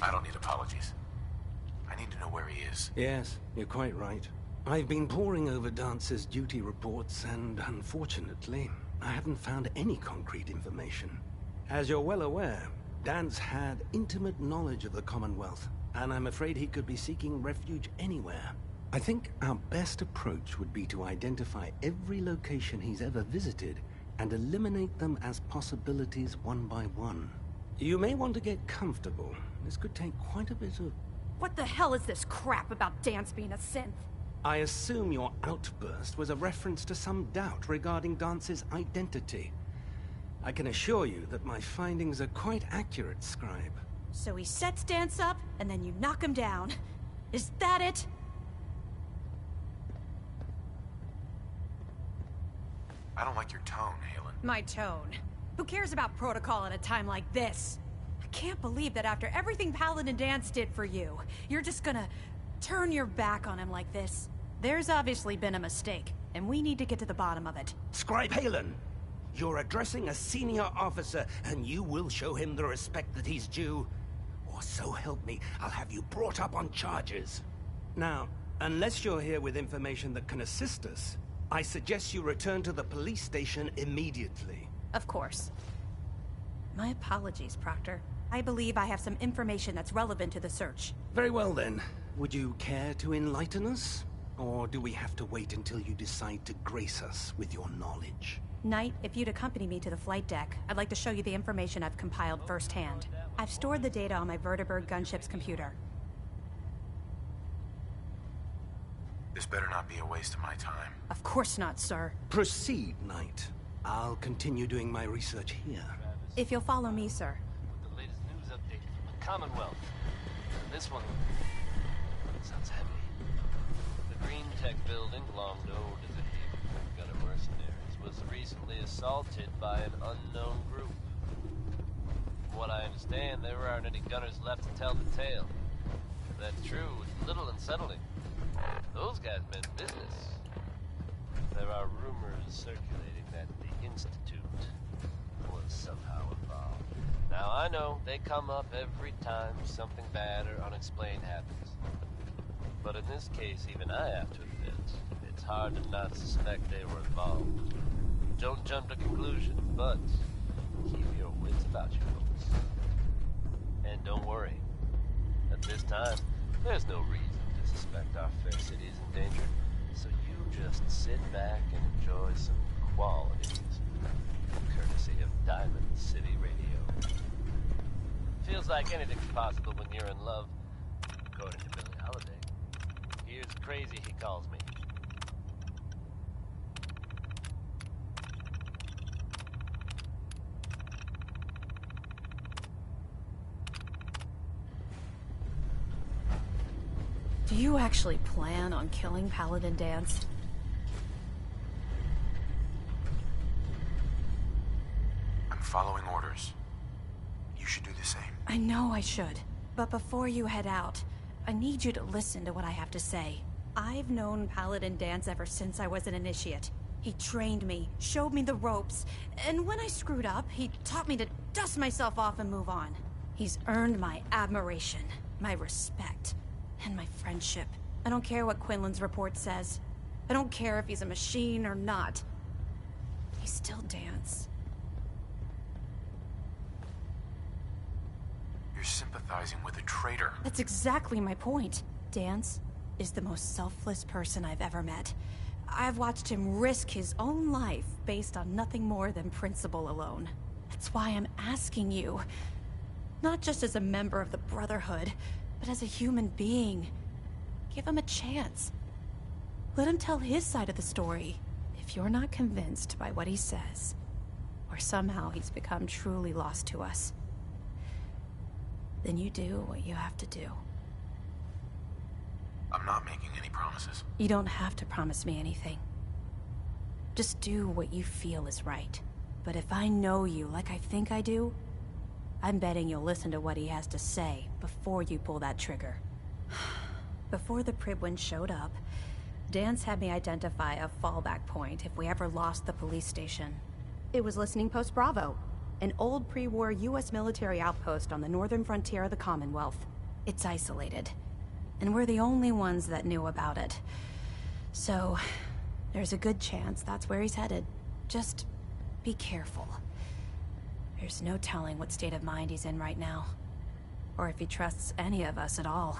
I don't need apologies. I need to know where he is. Yes, you're quite right. I've been poring over Dance's duty reports, and unfortunately, I haven't found any concrete information. As you're well aware, Dance had intimate knowledge of the Commonwealth, and I'm afraid he could be seeking refuge anywhere. I think our best approach would be to identify every location he's ever visited and eliminate them as possibilities one by one. You may want to get comfortable. This could take quite a bit of... What the hell is this crap about Danse being a synth? I assume your outburst was a reference to some doubt regarding Dance's identity. I can assure you that my findings are quite accurate, Scribe. So he sets Danse up, and then you knock him down. Is that it? I don't like your tone, Halen. My tone. Who cares about protocol at a time like this? I can't believe that after everything Paladin Danse did for you, you're just gonna turn your back on him like this. There's obviously been a mistake, and we need to get to the bottom of it. Scribe Halen, you're addressing a senior officer, and you will show him the respect that he's due. Or so help me, I'll have you brought up on charges. Now, unless you're here with information that can assist us, I suggest you return to the police station immediately. Of course. My apologies, Proctor. I believe I have some information that's relevant to the search. Very well then. Would you care to enlighten us? Or do we have to wait until you decide to grace us with your knowledge? Knight, if you'd accompany me to the flight deck, I'd like to show you the information I've compiled firsthand. I've stored the data on my Vertibird gunship's computer. This better not be a waste of my time. Of course not, sir. Proceed, Knight. I'll continue doing my research here. If you'll follow me, sir. The latest news update from the Commonwealth. This one sounds heavy. The Green Tech building, long known as a haven for gunner mercenaries, was recently assaulted by an unknown group. From what I understand, there aren't any gunners left to tell the tale. If that's true, it's a little unsettling. Those guys meant business. There are rumors circulating that the Institute was somehow involved. Now, I know they come up every time something bad or unexplained happens. But in this case, even I have to admit, it's hard to not suspect they were involved. Don't jump to conclusions, but keep your wits about you, folks. And don't worry. At this time, there's no reason to suspect our fair city is in danger. So you just sit back and enjoy some quality music, courtesy of Diamond City Radio. Feels like anything's possible when you're in love, according to Billie Holiday. Here's crazy, he calls me. Do you actually plan on killing Paladin Danse? I'm following orders. You should do the same. I know I should. But before you head out, I need you to listen to what I have to say. I've known Paladin Danse ever since I was an initiate. He trained me, showed me the ropes, and when I screwed up, he taught me to dust myself off and move on. He's earned my admiration, my respect, and my friendship. I don't care what Quinlan's report says. I don't care if he's a machine or not. He's still Danse. You're sympathizing with a traitor. That's exactly my point. Danse is the most selfless person I've ever met. I've watched him risk his own life based on nothing more than principle alone. That's why I'm asking you. Not just as a member of the Brotherhood, but as a human being. Give him a chance. Let him tell his side of the story. If you're not convinced by what he says, or somehow he's become truly lost to us, then you do what you have to do. I'm not making any promises. You don't have to promise me anything. Just do what you feel is right. But if I know you like I think I do, I'm betting you'll listen to what he has to say before you pull that trigger. Before the Pribwin showed up, Dan's had me identify a fallback point if we ever lost the police station. It was Listening Post Bravo, an old pre-war US military outpost on the northern frontier of the Commonwealth. It's isolated, and we're the only ones that knew about it. So, there's a good chance that's where he's headed. Just be careful. There's no telling what state of mind he's in right now, or if he trusts any of us at all.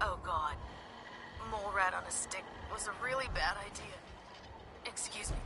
Oh god. Mole rat on a stick was a really bad idea. Excuse me.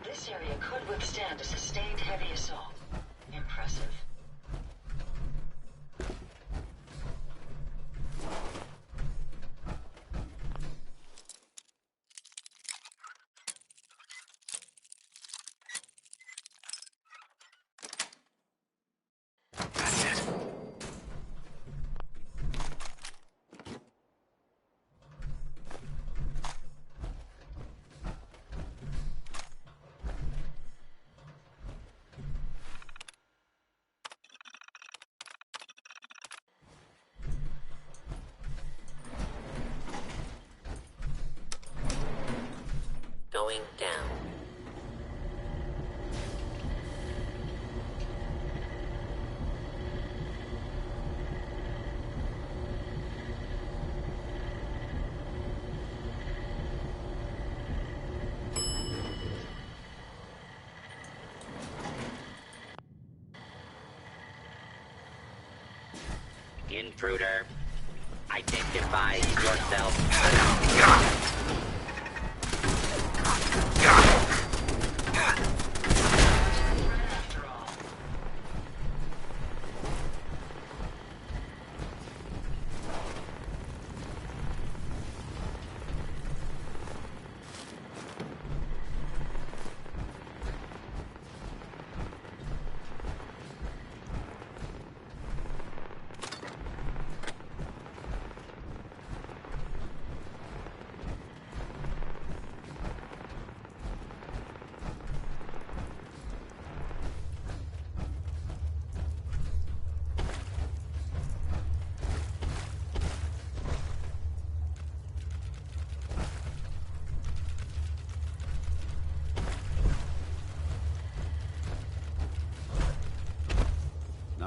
This area could withstand a sustained heavy assault. Impressive. Going down. Intruder, identify yourself.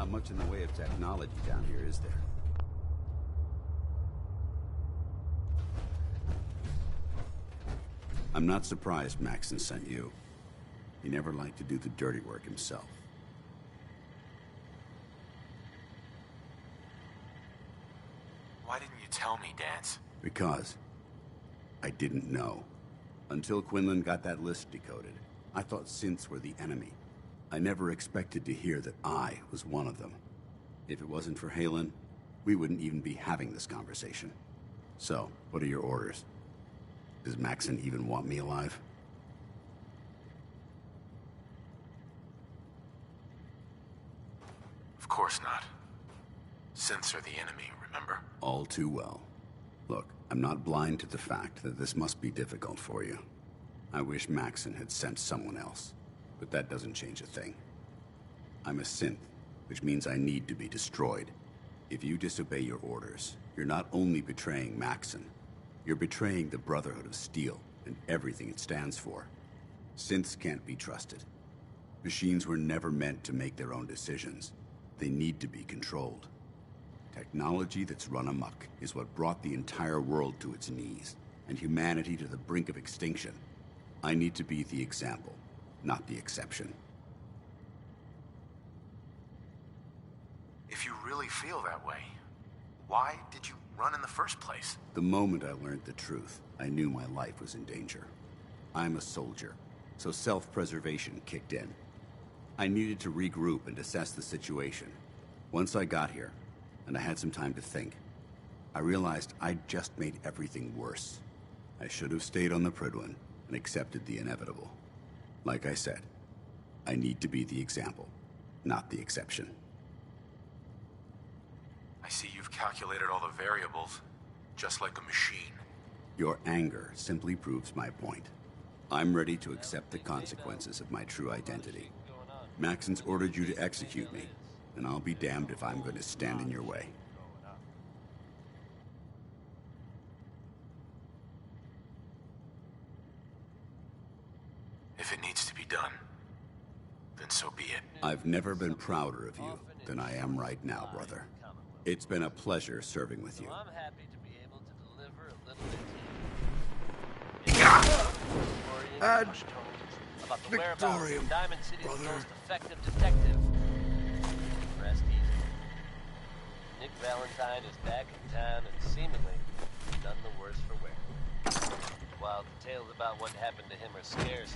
Not much in the way of technology down here, is there? I'm not surprised Maxson sent you. He never liked to do the dirty work himself. Why didn't you tell me, Dance? Because I didn't know. Until Quinlan got that list decoded, I thought synths were the enemy. I never expected to hear that I was one of them. If it wasn't for Haylen, we wouldn't even be having this conversation. So, what are your orders? Does Maxson even want me alive? Of course not. Synths are the enemy, remember? All too well. Look, I'm not blind to the fact that this must be difficult for you. I wish Maxson had sent someone else, but that doesn't change a thing. I'm a synth, which means I need to be destroyed. If you disobey your orders, you're not only betraying Maxson, you're betraying the Brotherhood of Steel and everything it stands for. Synths can't be trusted. Machines were never meant to make their own decisions. They need to be controlled. Technology that's run amok is what brought the entire world to its knees, and humanity to the brink of extinction. I need to be the example, not the exception. If you really feel that way, why did you run in the first place? The moment I learned the truth, I knew my life was in danger. I'm a soldier, so self-preservation kicked in. I needed to regroup and assess the situation. Once I got here, and I had some time to think, I realized I'd just made everything worse. I should have stayed on the Prydwen and accepted the inevitable. Like I said, I need to be the example, not the exception. I see you've calculated all the variables, just like a machine. Your anger simply proves my point. I'm ready to accept the consequences of my true identity. Maxson's ordered you to execute me, and I'll be damned if I'm going to stand in your way. If it needs to be done, then so be it. I've never been prouder of you than I am right now, brother. It's been a pleasure serving with you. I'm happy to be able to deliver a little about the whereabouts of Diamond City's most effective detective. Rest easy. Nick Valentine is back in town and seemingly none the worse for wear. While the tales about what happened to him are scarce,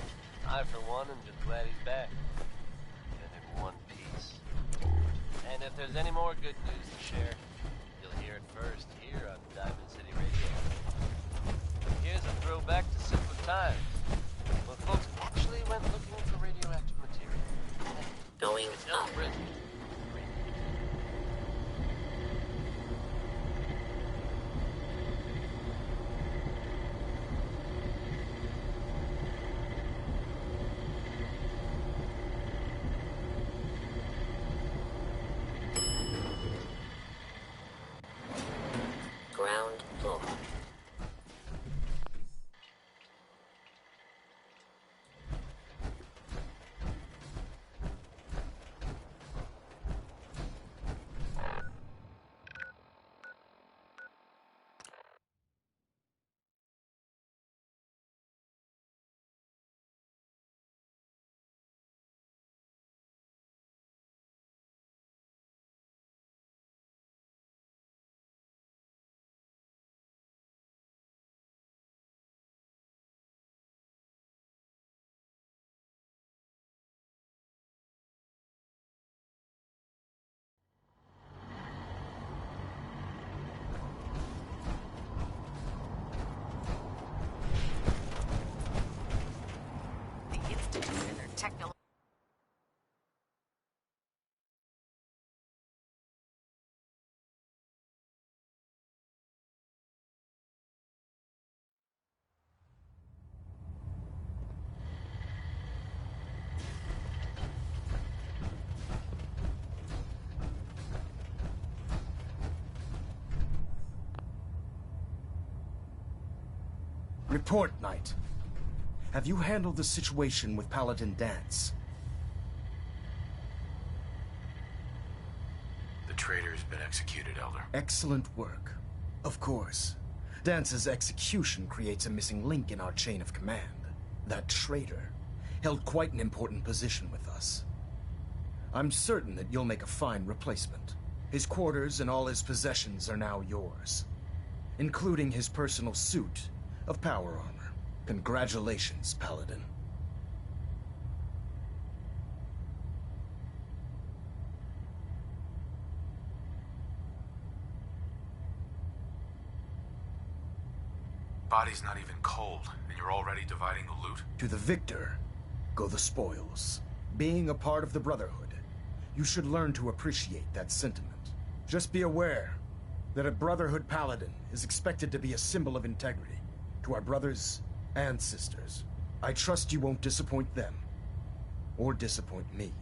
I, for one, am just glad he's back. And in one piece. And if there's any more good news to share, you'll hear it first here on Diamond City Radio. Here's a throwback to simpler times, where folks actually went looking for radioactive material. Going up. Ground floor. Report, Knight. Have you handled the situation with Paladin Dance? traitor's been executed, Elder. Excellent work. Of course. Dance's execution creates a missing link in our chain of command. That traitor held quite an important position with us. I'm certain that you'll make a fine replacement. His quarters and all his possessions are now yours, including his personal suit of power armor. Congratulations, Paladin. Body's not even cold, and you're already dividing the loot? To the victor go the spoils. Being a part of the Brotherhood, you should learn to appreciate that sentiment. Just be aware that a Brotherhood Paladin is expected to be a symbol of integrity to our brothers and sisters. I trust you won't disappoint them, or disappoint me.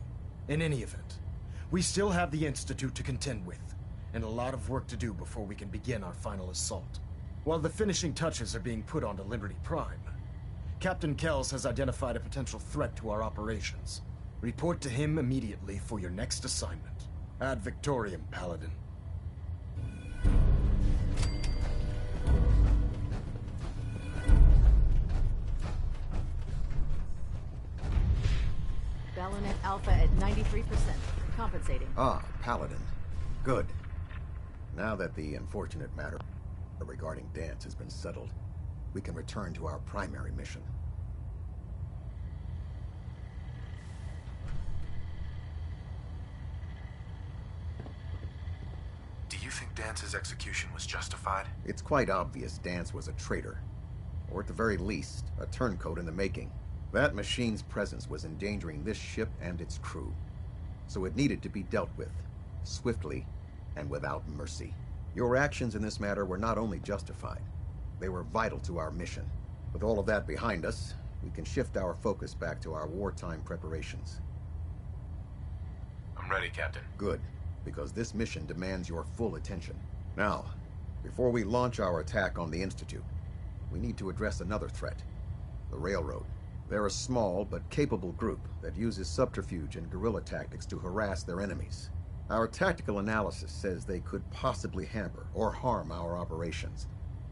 In any event, we still have the Institute to contend with, and a lot of work to do before we can begin our final assault. While the finishing touches are being put onto Liberty Prime, Captain Kells has identified a potential threat to our operations. Report to him immediately for your next assignment. Ad Victoriam, Paladin. Balonet Alpha at 93%. Compensating. Ah, Paladin. Good. Now that the unfortunate matter regarding Dance has been settled, we can return to our primary mission. Do you think Dance's execution was justified? It's quite obvious Dance was a traitor, or at the very least, a turncoat in the making. That machine's presence was endangering this ship and its crew, so it needed to be dealt with, swiftly and without mercy. Your actions in this matter were not only justified, they were vital to our mission. With all of that behind us, we can shift our focus back to our wartime preparations. I'm ready, Captain. Good, because this mission demands your full attention. Now, before we launch our attack on the Institute, we need to address another threat, the Railroad. They're a small but capable group that uses subterfuge and guerrilla tactics to harass their enemies. Our tactical analysis says they could possibly hamper or harm our operations,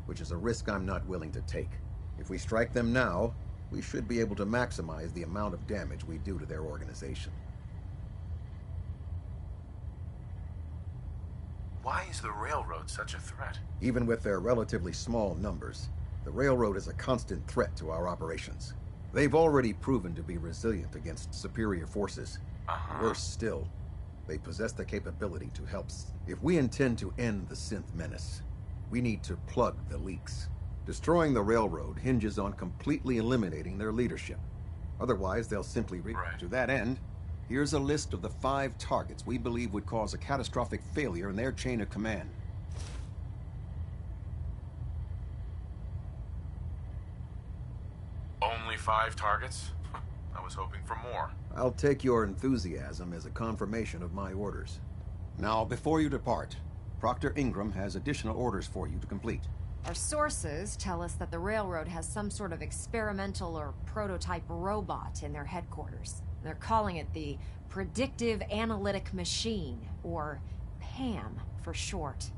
which is a risk I'm not willing to take. If we strike them now, we should be able to maximize the amount of damage we do to their organization. Why is the Railroad such a threat? Even with their relatively small numbers, the Railroad is a constant threat to our operations. They've already proven to be resilient against superior forces. Worse still, they possess the capability to help. If we intend to end the synth menace, we need to plug the leaks. Destroying the Railroad hinges on completely eliminating their leadership. Otherwise, they'll simply To that end, here's a list of the 5 targets we believe would cause a catastrophic failure in their chain of command. Only 5 targets? I was hoping for more. I'll take your enthusiasm as a confirmation of my orders. Now, before you depart, Proctor Ingram has additional orders for you to complete. Our sources tell us that the Railroad has some sort of experimental or prototype robot in their headquarters. They're calling it the Predictive Analytic Machine, or PAM for short.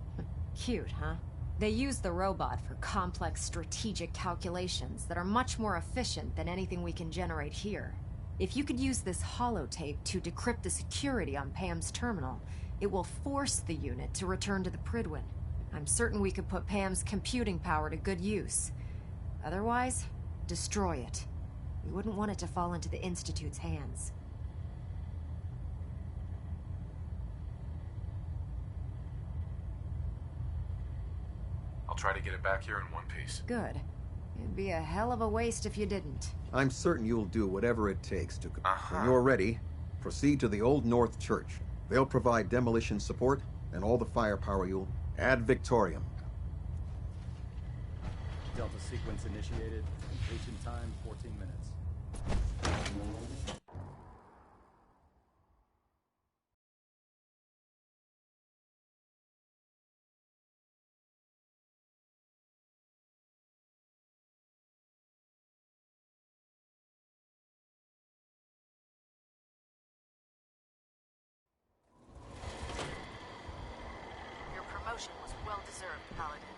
Cute, huh? They use the robot for complex strategic calculations that are much more efficient than anything we can generate here. If you could use this holotape to decrypt the security on Pam's terminal, it will force the unit to return to the Prydwen. I'm certain we could put Pam's computing power to good use. Otherwise, destroy it. We wouldn't want it to fall into the Institute's hands. I'll try to get it back here in one piece. Good. It'd be a hell of a waste if you didn't. I'm certain you'll do whatever it takes to... When you're ready, proceed to the Old North Church. They'll provide demolition support and all the firepower you'll... Ad Victoriam. Delta sequence initiated. Completion time 14 minutes. served, Paladin.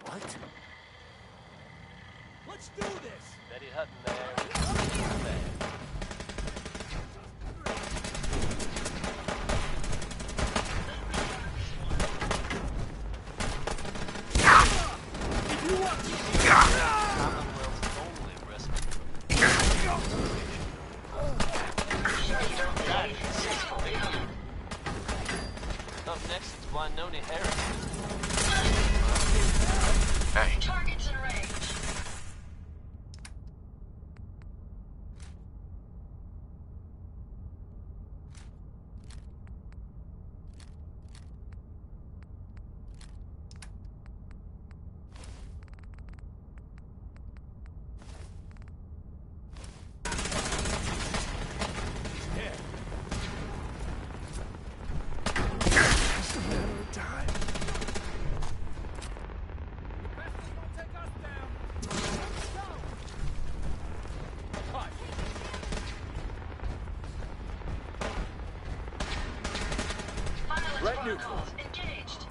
What? Let's do this! Betty Hutton there. Up next is Wynoni Harris. Hey. Targets in range. Red neutral. Engaged.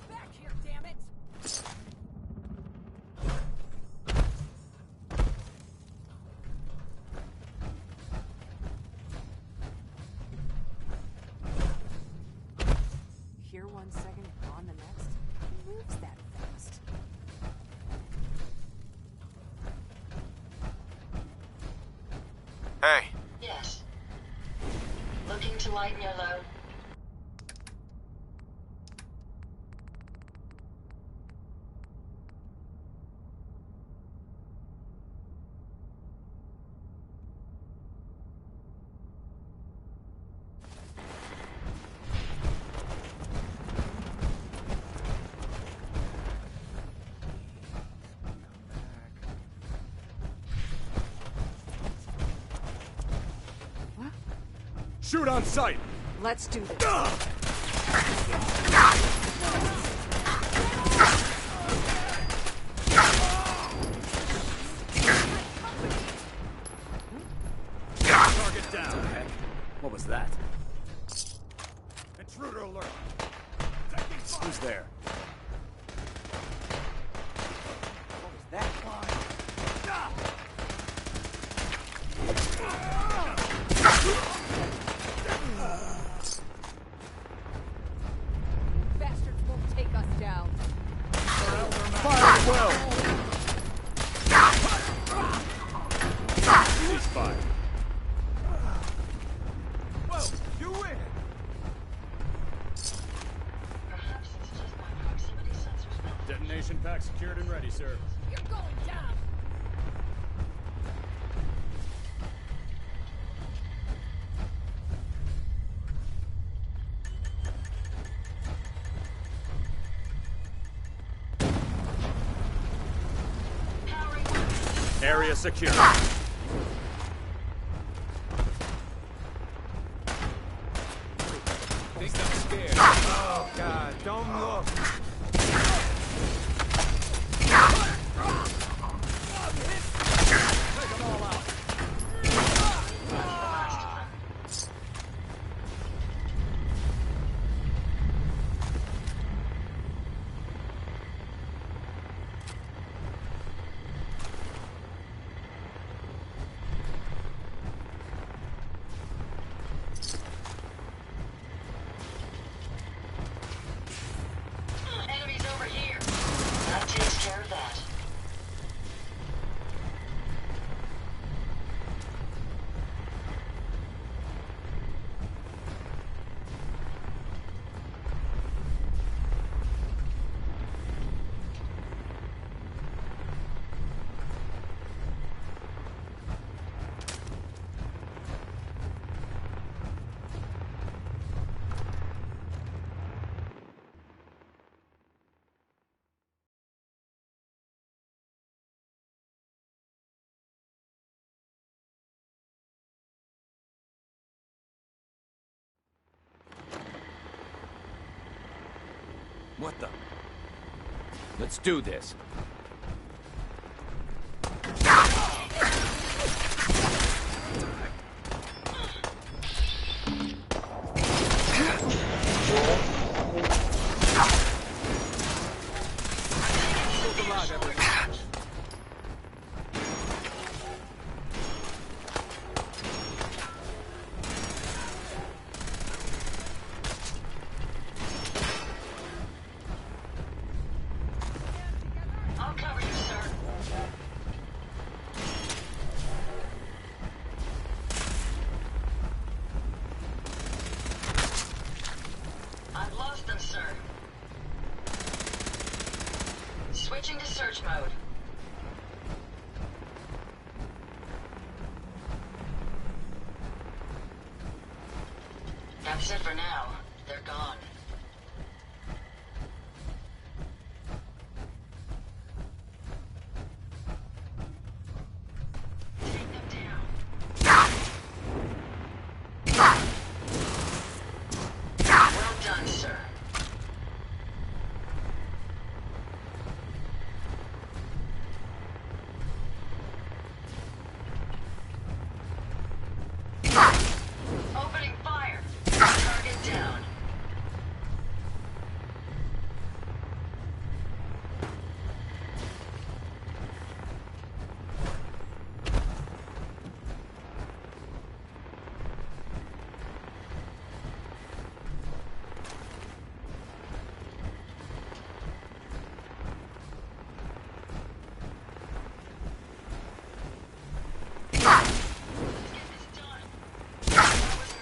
Back here, damn it! Here 1 second, on the next. Who moves that fast? Hey. Yes. Looking to lighten your load. Shoot on sight! Let's do this. Target down. What was that? Intruder alert! Who's there? What was that? Bastards won't take us down. Fire well! Ceasefire. Whoa! You win! Perhaps it's just my proximity sensors malfunction. Detonation pack secured and ready, sir. You're going down. Powering weapons. Area secure. Think I'm scared. Oh, God, don't look. Take them all out. Enemies over here. That takes care of that. What the? Let's do this. I'll cover you, sir. I've lost them, sir. Switching to search mode. That's it for now. They're gone. Take them down. Well done, sir. Opening fire. Target down.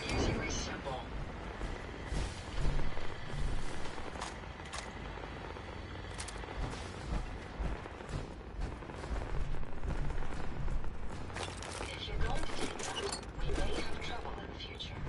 Amusingly simple. If you're going to take them, we may have trouble in the future.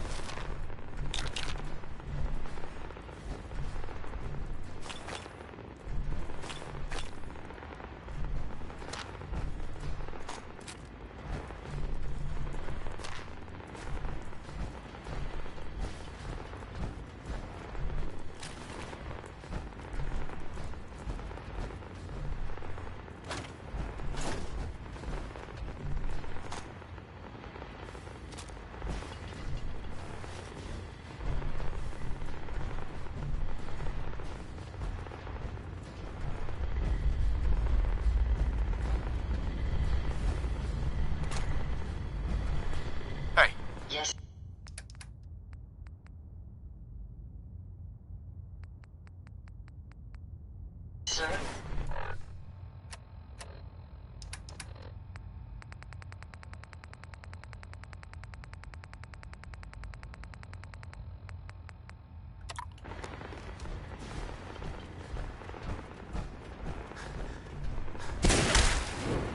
Hey. Yes. Sir?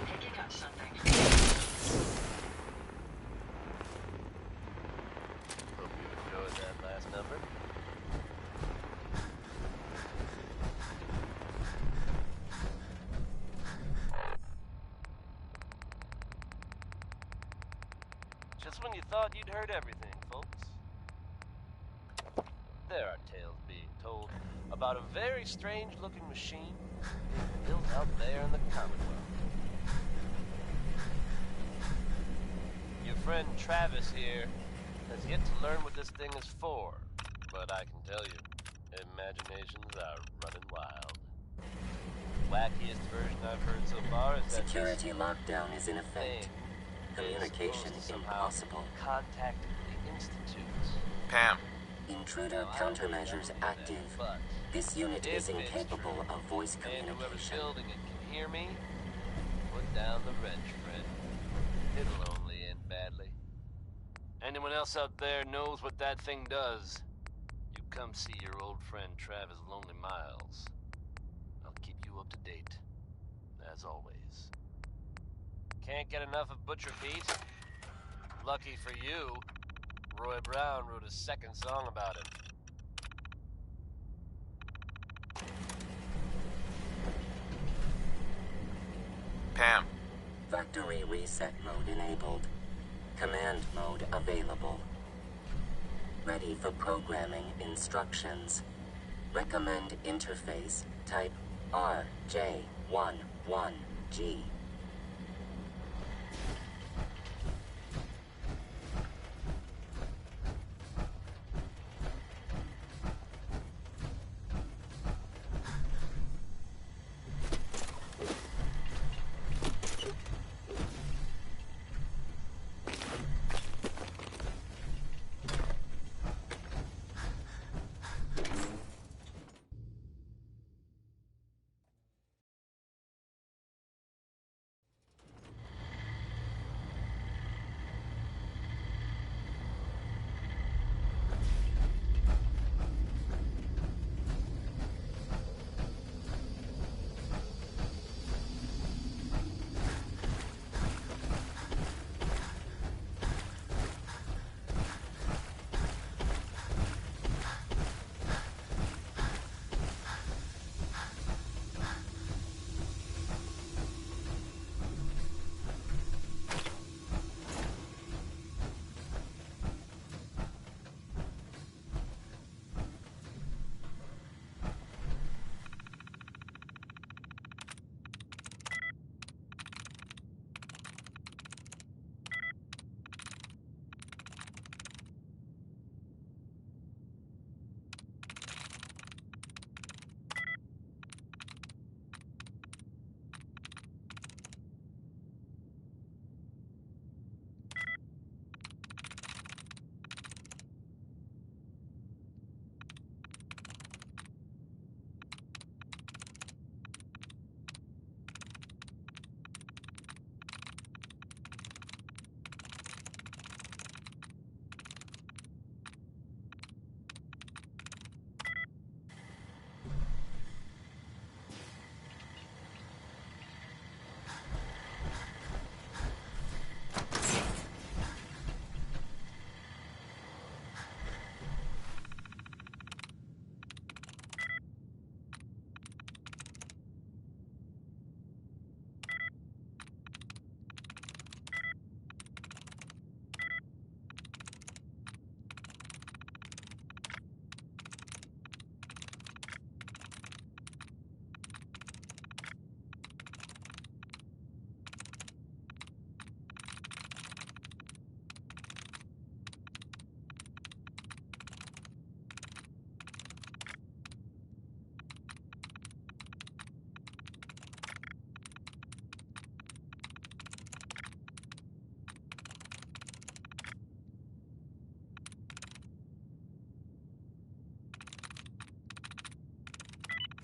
Picking up something. Hope you enjoyed that last number. thought you'd heard everything, folks. There are tales being told about a very strange-looking machine built out there in the Commonwealth. Your friend Travis here has yet to learn what this thing is for, but I can tell you, imaginations are running wild. Wackiest version I've heard so far is that security lockdown is in effect. Communication impossible. Contacted the Institute. Pam. Intruder countermeasures active. This unit is incapable of voice And whoever's communication. building it can hear me, put down the wrench, friend. It'll only end badly. Anyone else out there knows what that thing does, you come see your old friend Travis Lonely Miles. I'll keep you up to date, as always. Can't get enough of Butcher Pete? Lucky for you, Roy Brown wrote a second song about it. Pam. Factory reset mode enabled. Command mode available. Ready for programming instructions. Recommend interface type RJ11G.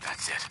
That's it.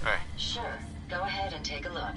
Hey. Sure. Go ahead and take a look.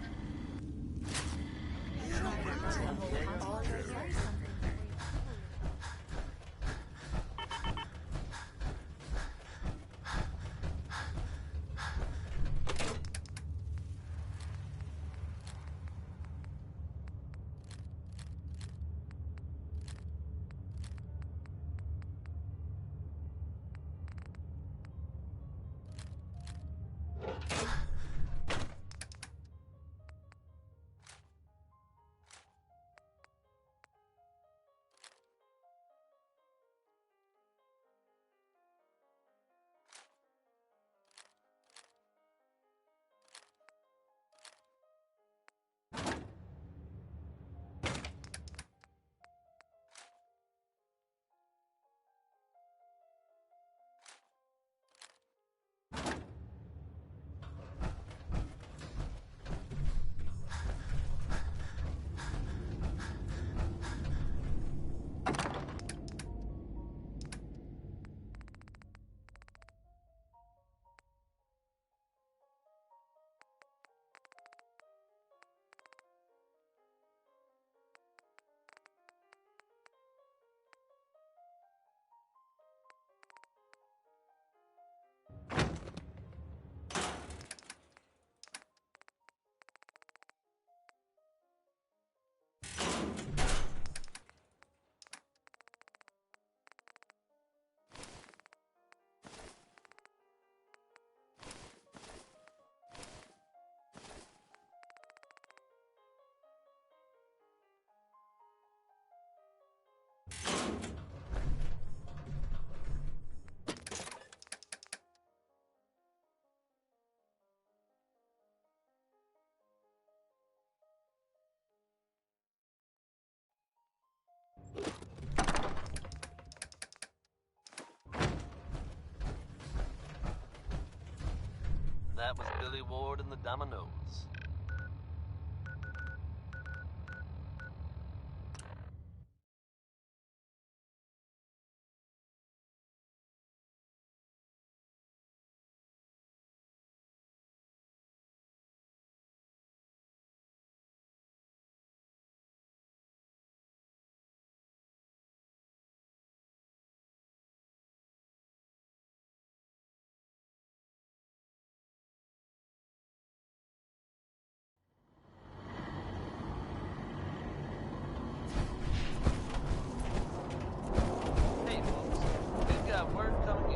That was Billy Ward and the Dominoes.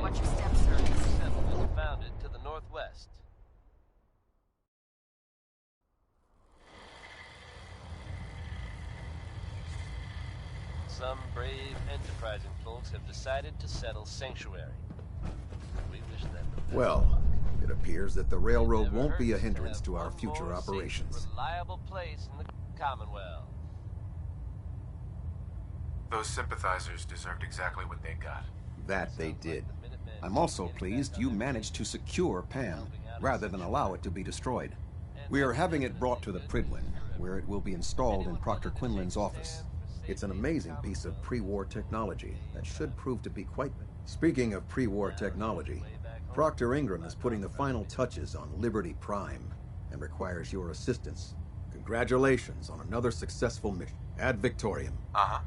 Watch your steps, sir. Settlement is founded to the northwest. Some brave, enterprising folks have decided to settle Sanctuary. We wish them the best. Well, it appears that the railroad won't be a hindrance to our future operations. Safe, reliable place in the Commonwealth. Those sympathizers deserved exactly what they got. That they did. I'm also pleased you managed to secure Pam, rather than allow it to be destroyed. We are having it brought to the Prydwen, where it will be installed in Proctor Quinlan's office. It's an amazing piece of pre-war technology that should prove to be quite... Speaking of pre-war technology, Proctor Ingram is putting the final touches on Liberty Prime and requires your assistance. Congratulations on another successful mission. Ad Victoriam. Uh-huh.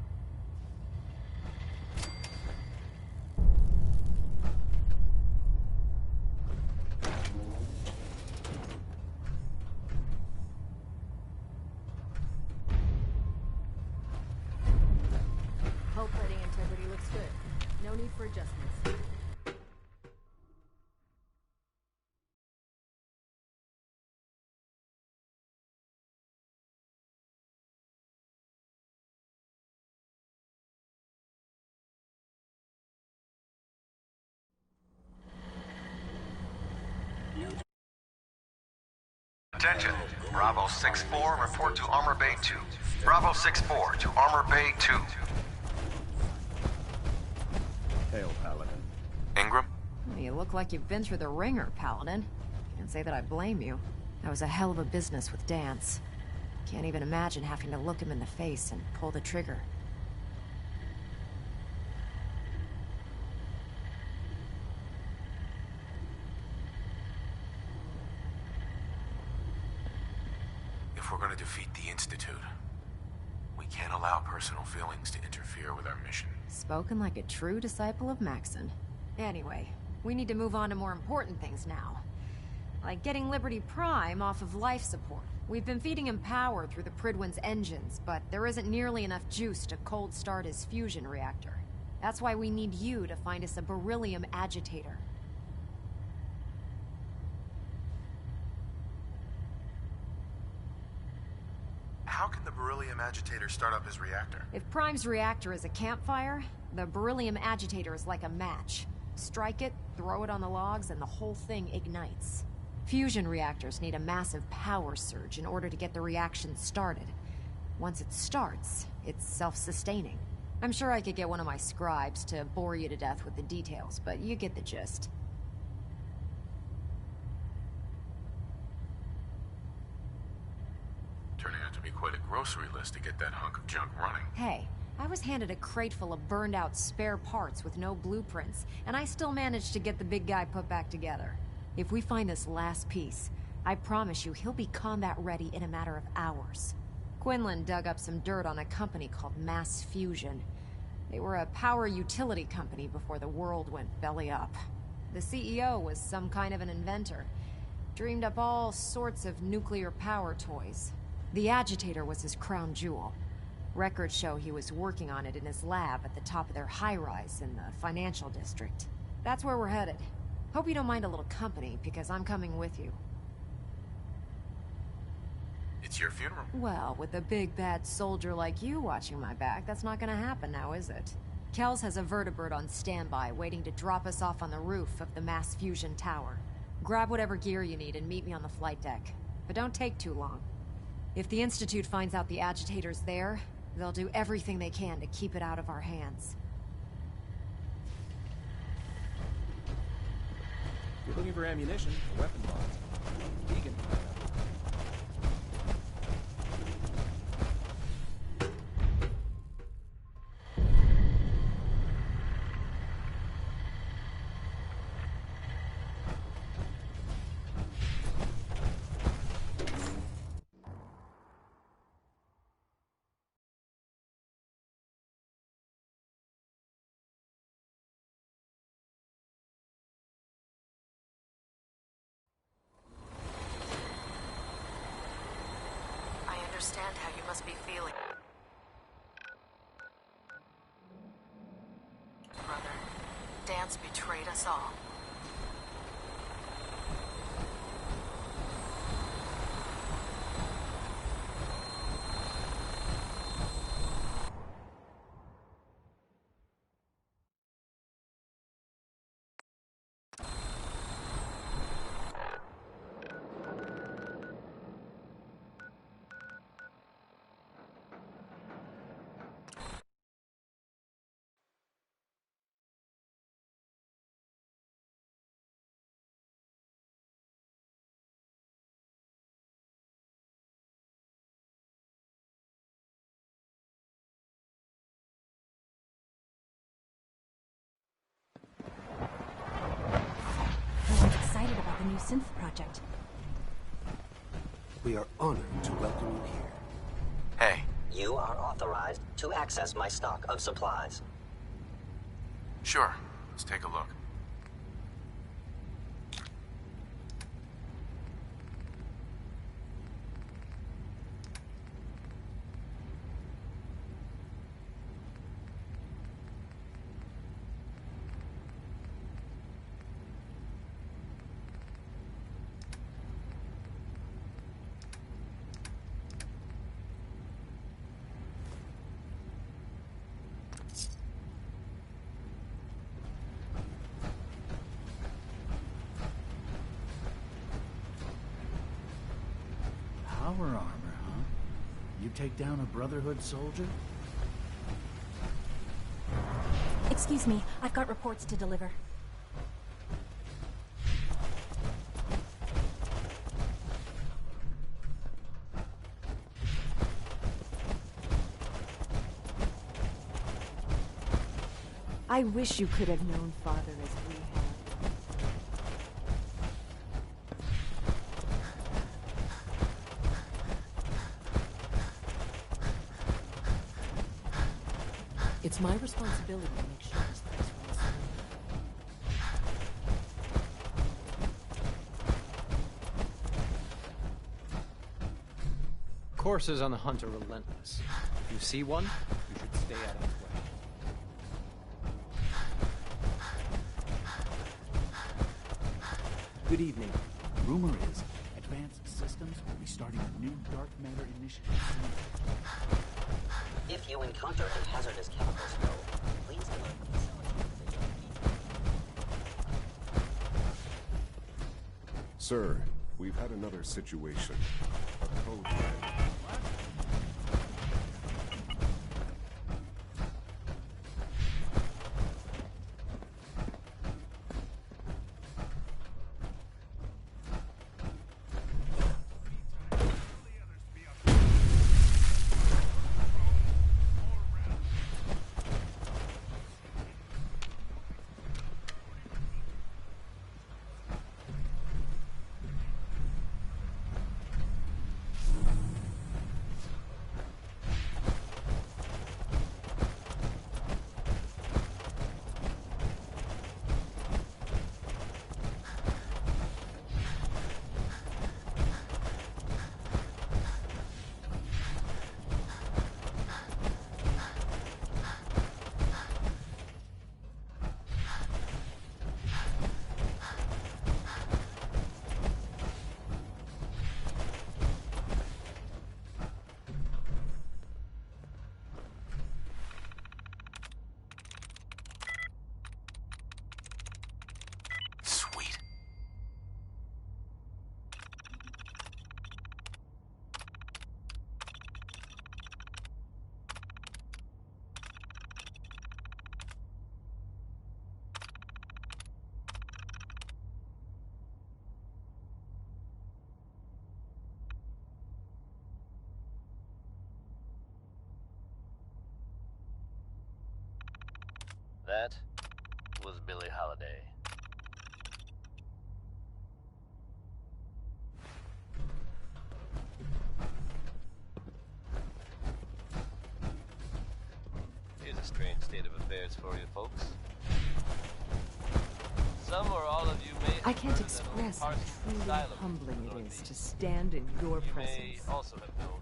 Hull plating integrity looks good. No need for adjustments. Attention. Bravo 6-4, report to Armor Bay 2. Bravo 6-4 to Armor Bay 2. Hail, Paladin. Ingram? You look like you've been through the ringer, Paladin. Can't say that I blame you. That was a hell of a business with Dance. Can't even imagine having to look him in the face and pull the trigger. If we're gonna defeat the Institute, we can't allow personal feelings to interfere with our mission. Spoken like a true disciple of Maxon. Anyway, we need to move on to more important things now. Like getting Liberty Prime off of life support. We've been feeding him power through the Prydwen's engines, but there isn't nearly enough juice to cold start his fusion reactor. That's why we need you to find us a beryllium agitator. How can the beryllium agitator start up his reactor? If Prime's reactor is a campfire, the beryllium agitator is like a match. Strike it, throw it on the logs, and the whole thing ignites. Fusion reactors need a massive power surge in order to get the reaction started. Once it starts, it's self-sustaining. I'm sure I could get one of my scribes to bore you to death with the details, but you get the gist. Turning out to be quite a grocery list to get that hunk of junk running. Hey, I was handed a crate full of burned-out spare parts with no blueprints, and I still managed to get the big guy put back together. If we find this last piece, I promise you he'll be combat-ready in a matter of hours. Quinlan dug up some dirt on a company called Mass Fusion. They were a power utility company before the world went belly up. The CEO was some kind of an inventor. Dreamed up all sorts of nuclear power toys. The agitator was his crown jewel. Records show he was working on it in his lab at the top of their high-rise in the financial district. That's where we're headed. Hope you don't mind a little company, because I'm coming with you. It's your funeral. Well, with a big bad soldier like you watching my back, that's not gonna happen now, is it? Kells has a vertibird on standby, waiting to drop us off on the roof of the Mass Fusion Tower. Grab whatever gear you need and meet me on the flight deck. But don't take too long. If the Institute finds out the agitator's there, they'll do everything they can to keep it out of our hands. If you're looking for ammunition or weapon mods, Deegan. I understand how you must be feeling. Brother, Dan's betrayed us all. Everyone's excited about the new synth project. We are honored to welcome you here. Hey. You are authorized to access my stock of supplies. Sure. Let's take a look. Power armor, huh? You take down a Brotherhood soldier? Excuse me, I've got reports to deliver. I wish you could have known Father as we have. It's my responsibility to make sure this place runs smoothly. Coursers on the hunt are relentless. If you see one, you should stay out of his way. Good evening. Rumor is Advanced Systems will be starting a new dark matter initiative soon. If you encounter a hazardous chemical spill, please alert the facility. Sir, we've had another situation. A code red. That was Billie Holiday. Here's a strange state of affairs for you folks. Some or all of you may I can't express how truly humbling it is to stand in your presence. You may also have known.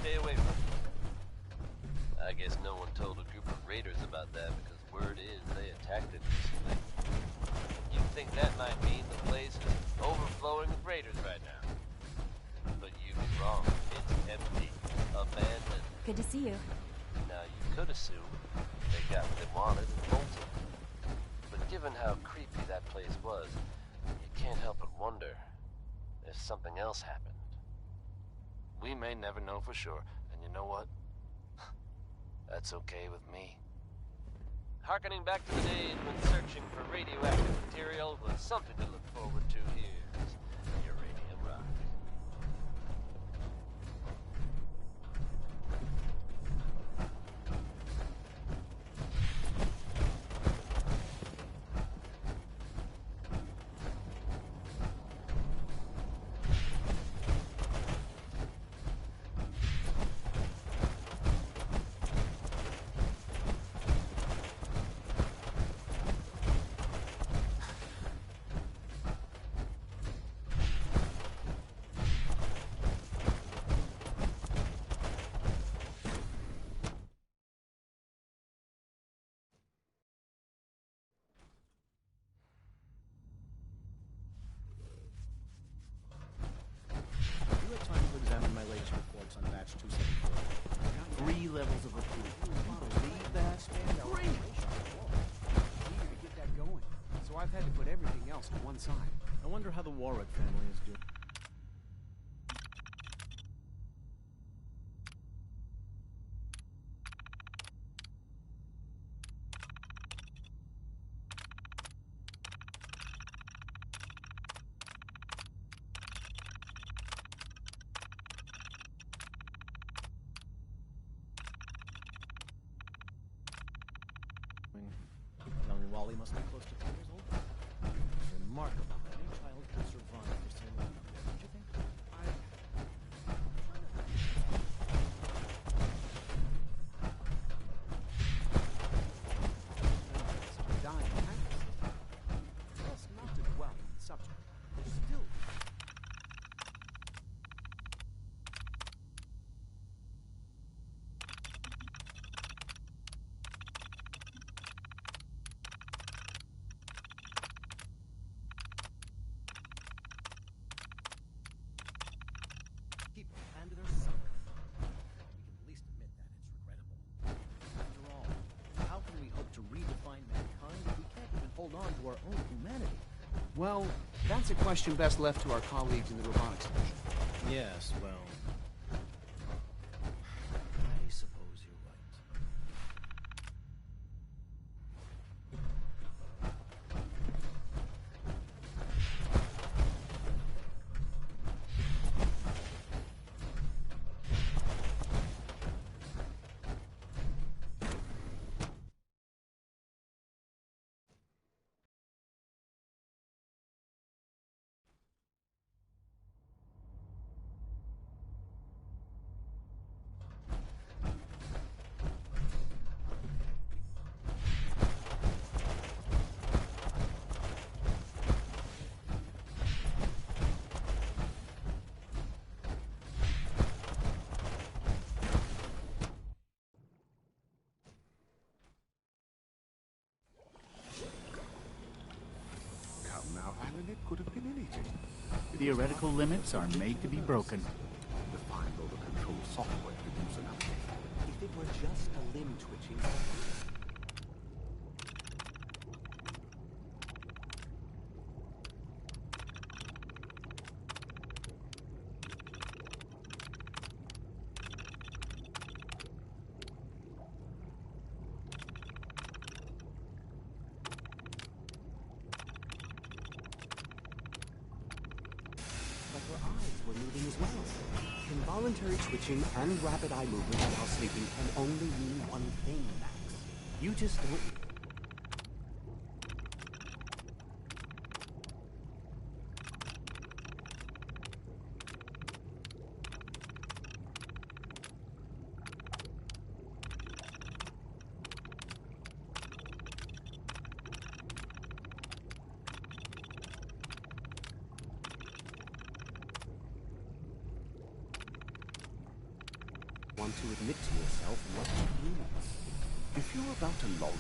Stay away from it. I guess no one told a group of raiders about that because word is they attacked it recently. You'd think that might mean the place is overflowing with raiders right now. But you'd be wrong. It's empty. Abandoned. Good to see you. Now you could assume they got what they wanted and bolted. But given how creepy that place was, you can't help but wonder if something else happened. We may never know for sure, and you know what? That's okay with me. Harkening back to the days when searching for radioactive material was something to look forward to, here's Uranium Rock. reports on batch 274. 3 levels of approval. Can you believe that? 3! Eager to get that going. So I've had to put everything else to one side. I wonder how the Warwick family is doing. Young Wally must be close to 10 years old. Remarkable that any child can survive for so long. Don't you think? There's still... People, and they're sunk. We can at least admit that it's regrettable. After all, how can we hope to redefine mankind if we can't even hold on to our own humanity? Well, that's a question best left to our colleagues in the robotics division. Yes, well... I suppose you're right. It could have been anything. Theoretical limits are made to be broken. Define all the control software to use an update. If it were just a limb twitching... Involuntary twitching and rapid eye movement while sleeping can only mean one thing, Max. You just don't... want to admit to yourself what you mean. If you're about to log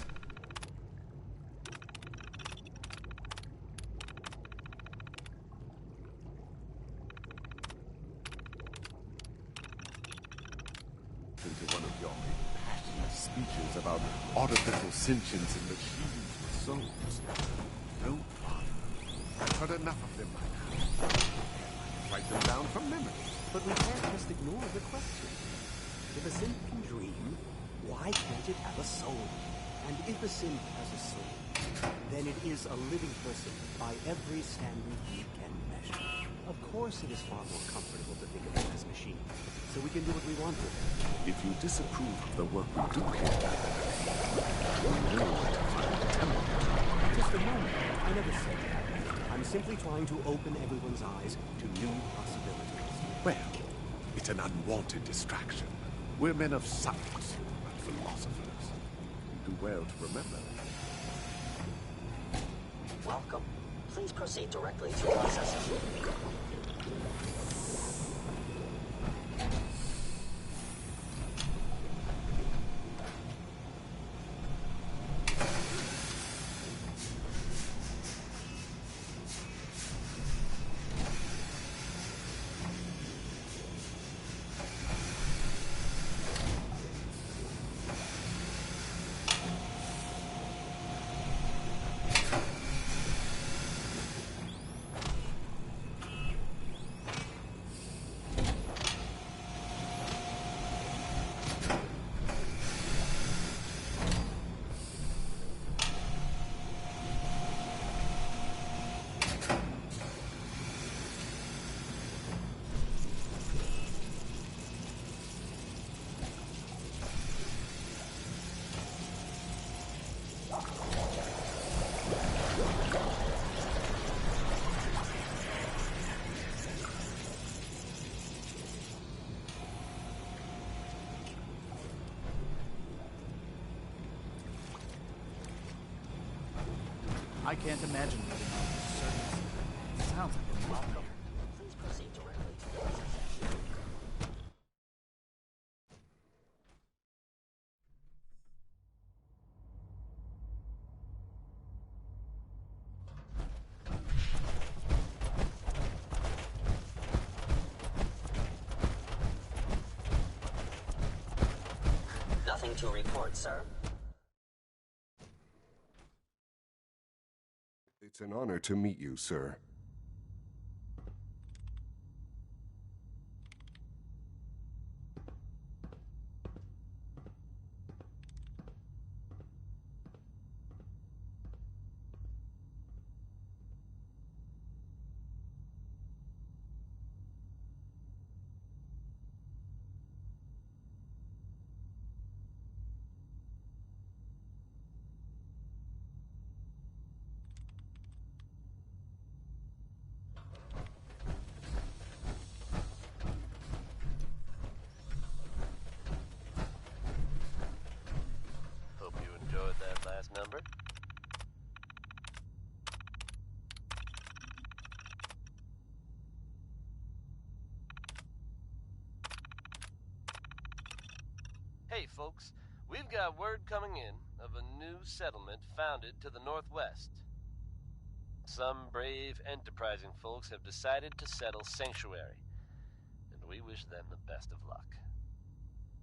into one of your passionate speeches about artificial sentience and machines with souls, don't bother. I've heard enough of them by now. Write them down from memory. But we can't just ignore the question. If a synth can dream, why can't it have a soul? And if a synth has a soul, then it is a living person by every standard we can measure. Of course it is far more comfortable to think of it as machines, so we can do what we want with it. If you disapprove of the work we do here, you know where to find the temple. Just a moment. I never said that. I'm simply trying to open everyone's eyes to new possibilities. Well, it's an unwanted distraction. We're men of science, not philosophers. You do well to remember that. Welcome. Please proceed directly to processing. I can't imagine living on this surface. Sounds like a nightmare. Please proceed directly to the session. Nothing to report, sir. It's an honor to meet you, sir. Hope you enjoyed that last number. Hey folks, we've got word coming in of a new settlement founded to the northwest. Some brave, enterprising folks have decided to settle Sanctuary, and we wish them the best of luck.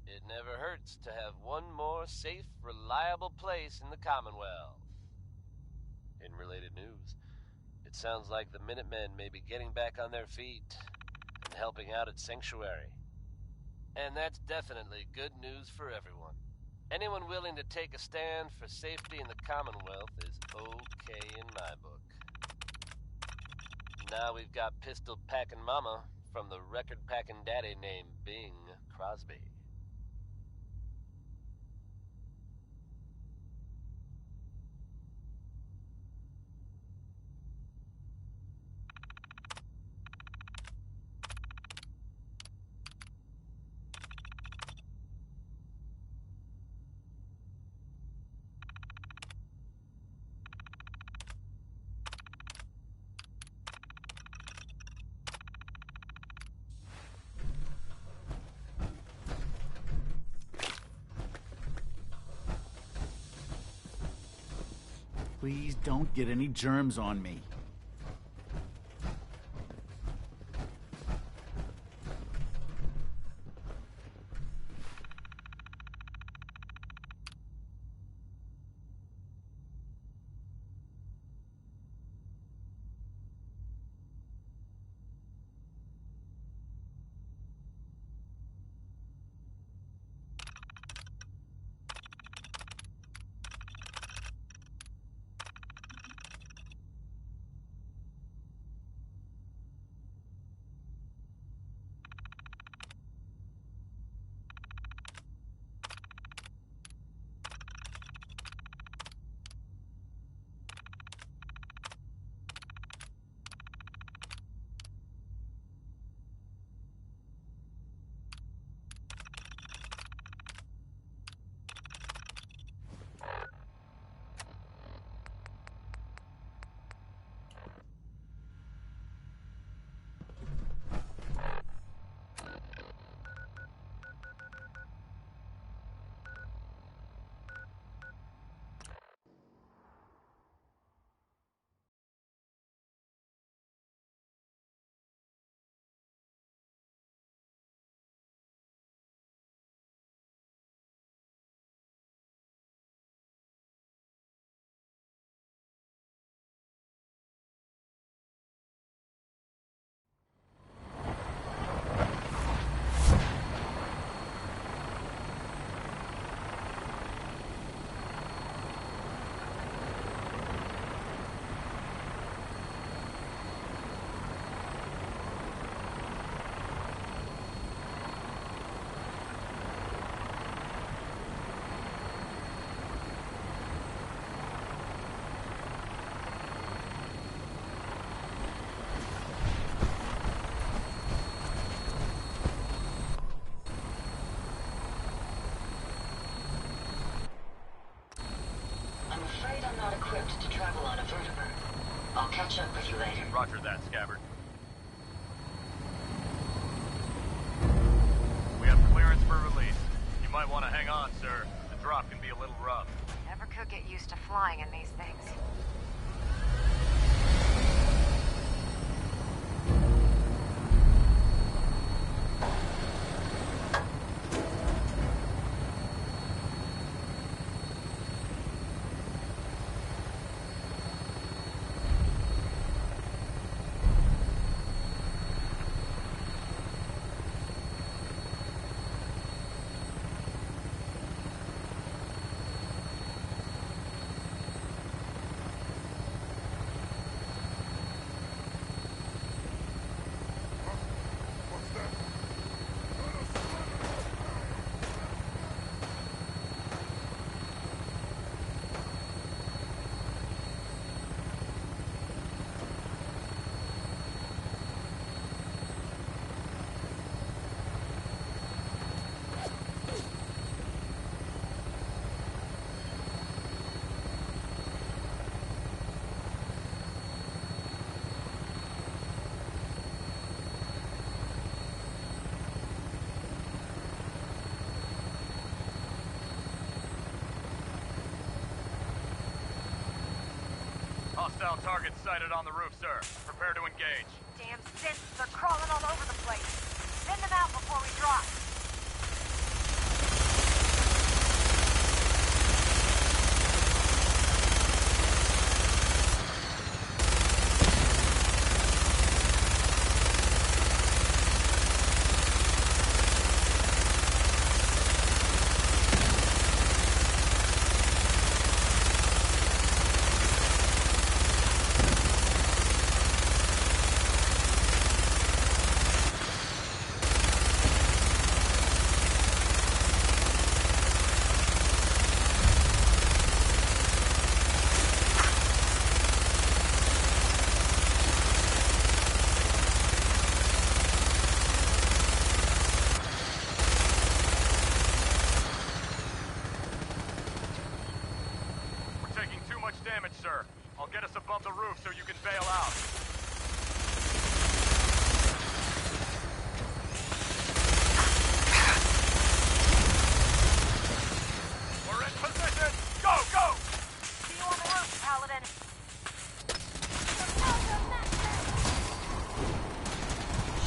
It never hurts to have one more safe, reliable place in the Commonwealth. In related news, it sounds like the Minutemen may be getting back on their feet and helping out at Sanctuary. And that's definitely good news for everyone. Anyone willing to take a stand for safety in the Commonwealth is okay in my book. Now we've got pistol packing mama from the record packing daddy named Bing Crosby. Please don't get any germs on me. might want to hang on, sir. The drop can be a little rough. Never could get used to flying in these things. Hostile target sighted on the roof, sir. Prepare to engage. Damn synths are crawling all over the place. Send them out before we drop. Damage, sir. I'll get us above the roof so you can bail out. We're in position! Go, go! See you on the roof, Paladin.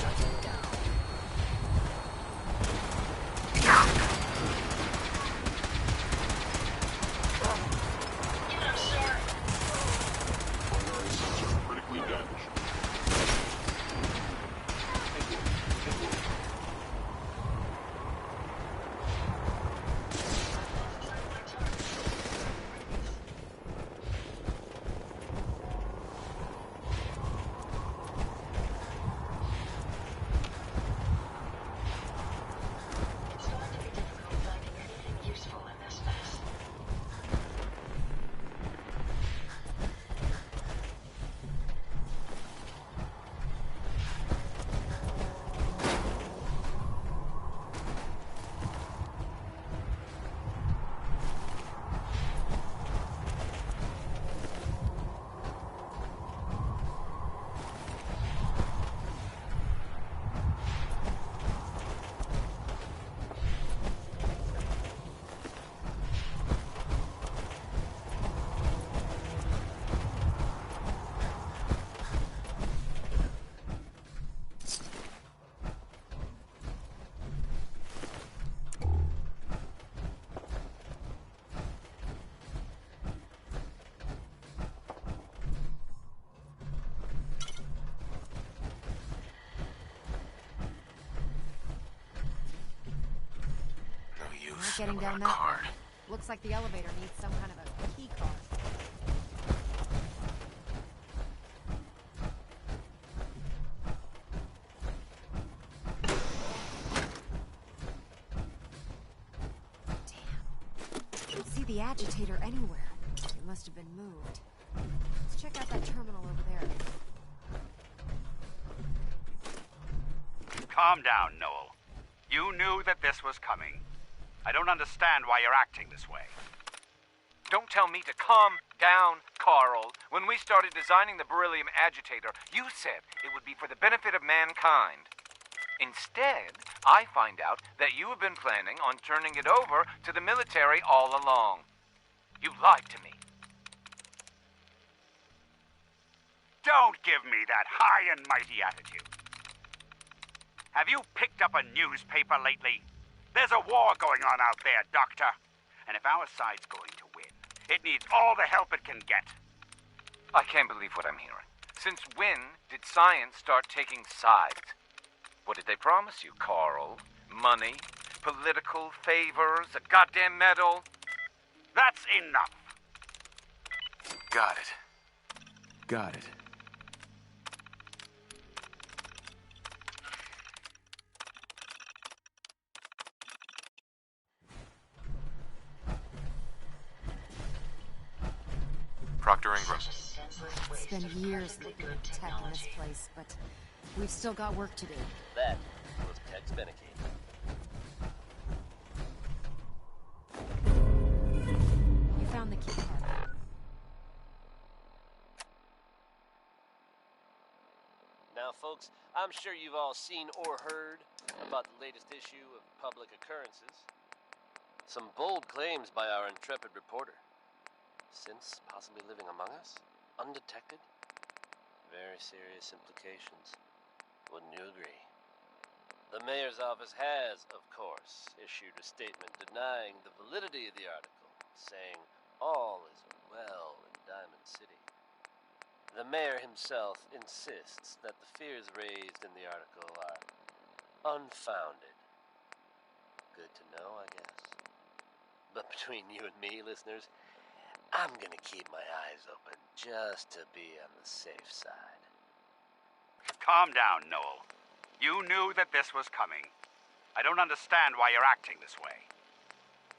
Shutting down. Getting down that way. Looks like the elevator needs some kind of a key card. Damn. Don't see the agitator anywhere. It must have been moved. Let's check out that terminal over there. Calm down, Noel. You knew that this was coming. I don't understand why you're acting this way. Don't tell me to calm down, Carl. When we started designing the beryllium agitator, you said it would be for the benefit of mankind. Instead, I find out that you have been planning on turning it over to the military all along. You lied to me. Don't give me that high and mighty attitude. Have you picked up a newspaper lately? There's a war going on out there, Doctor. And if our side's going to win, it needs all the help it can get. I can't believe what I'm hearing. Since when did science start taking sides? What did they promise you, Carl? Money? Political favors? A goddamn medal? That's enough. Got it. Got it. Proctor Ingram. It's been years looking at tech in this place, but we've still got work to do. That was Tex Beneke. You found the key card. Now, folks, I'm sure you've all seen or heard about the latest issue of Public Occurrences. Some bold claims by our intrepid reporter. Since possibly living among us, undetected? Very serious implications. Wouldn't you agree? The mayor's office has, of course, issued a statement denying the validity of the article, saying all is well in Diamond City. The mayor himself insists that the fears raised in the article are unfounded. Good to know, I guess. But between you and me, listeners, I'm gonna keep my eyes open just to be on the safe side. Calm down, Noel. You knew that this was coming. I don't understand why you're acting this way.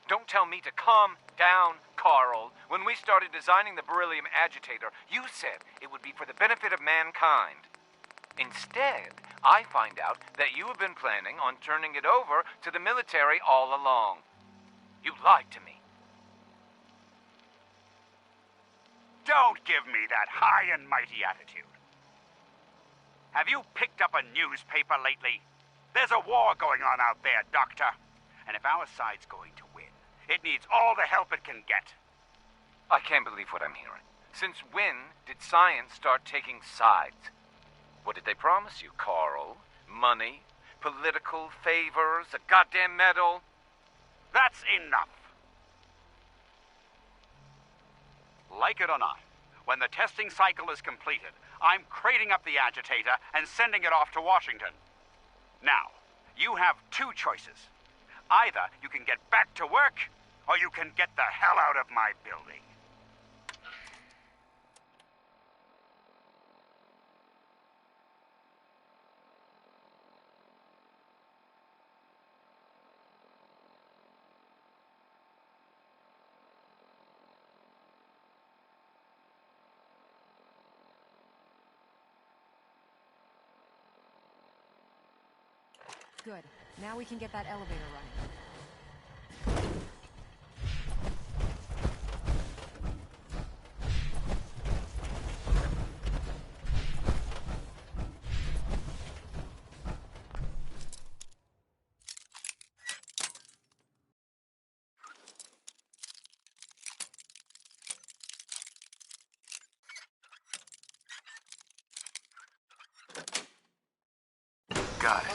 Don't tell me to calm down, Carl. When we started designing the beryllium agitator, you said it would be for the benefit of mankind. Instead, I find out that you have been planning on turning it over to the military all along. You lied to me. Don't give me that high and mighty attitude. Have you picked up a newspaper lately? There's a war going on out there, Doctor. And if our side's going to win, it needs all the help it can get. I can't believe what I'm hearing. Since when did science start taking sides? What did they promise you, Carl? Money? Political favors? A goddamn medal? That's enough. Like it or not, when the testing cycle is completed, I'm crating up the agitator and sending it off to Washington. Now, you have two choices. Either you can get back to work, or you can get the hell out of my building. Good. Now we can get that elevator running. Got it.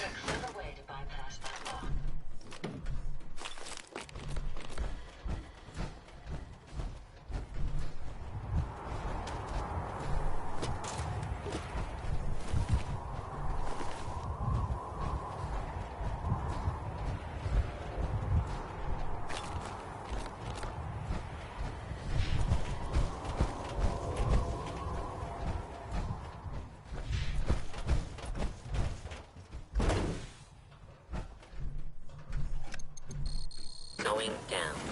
Going down.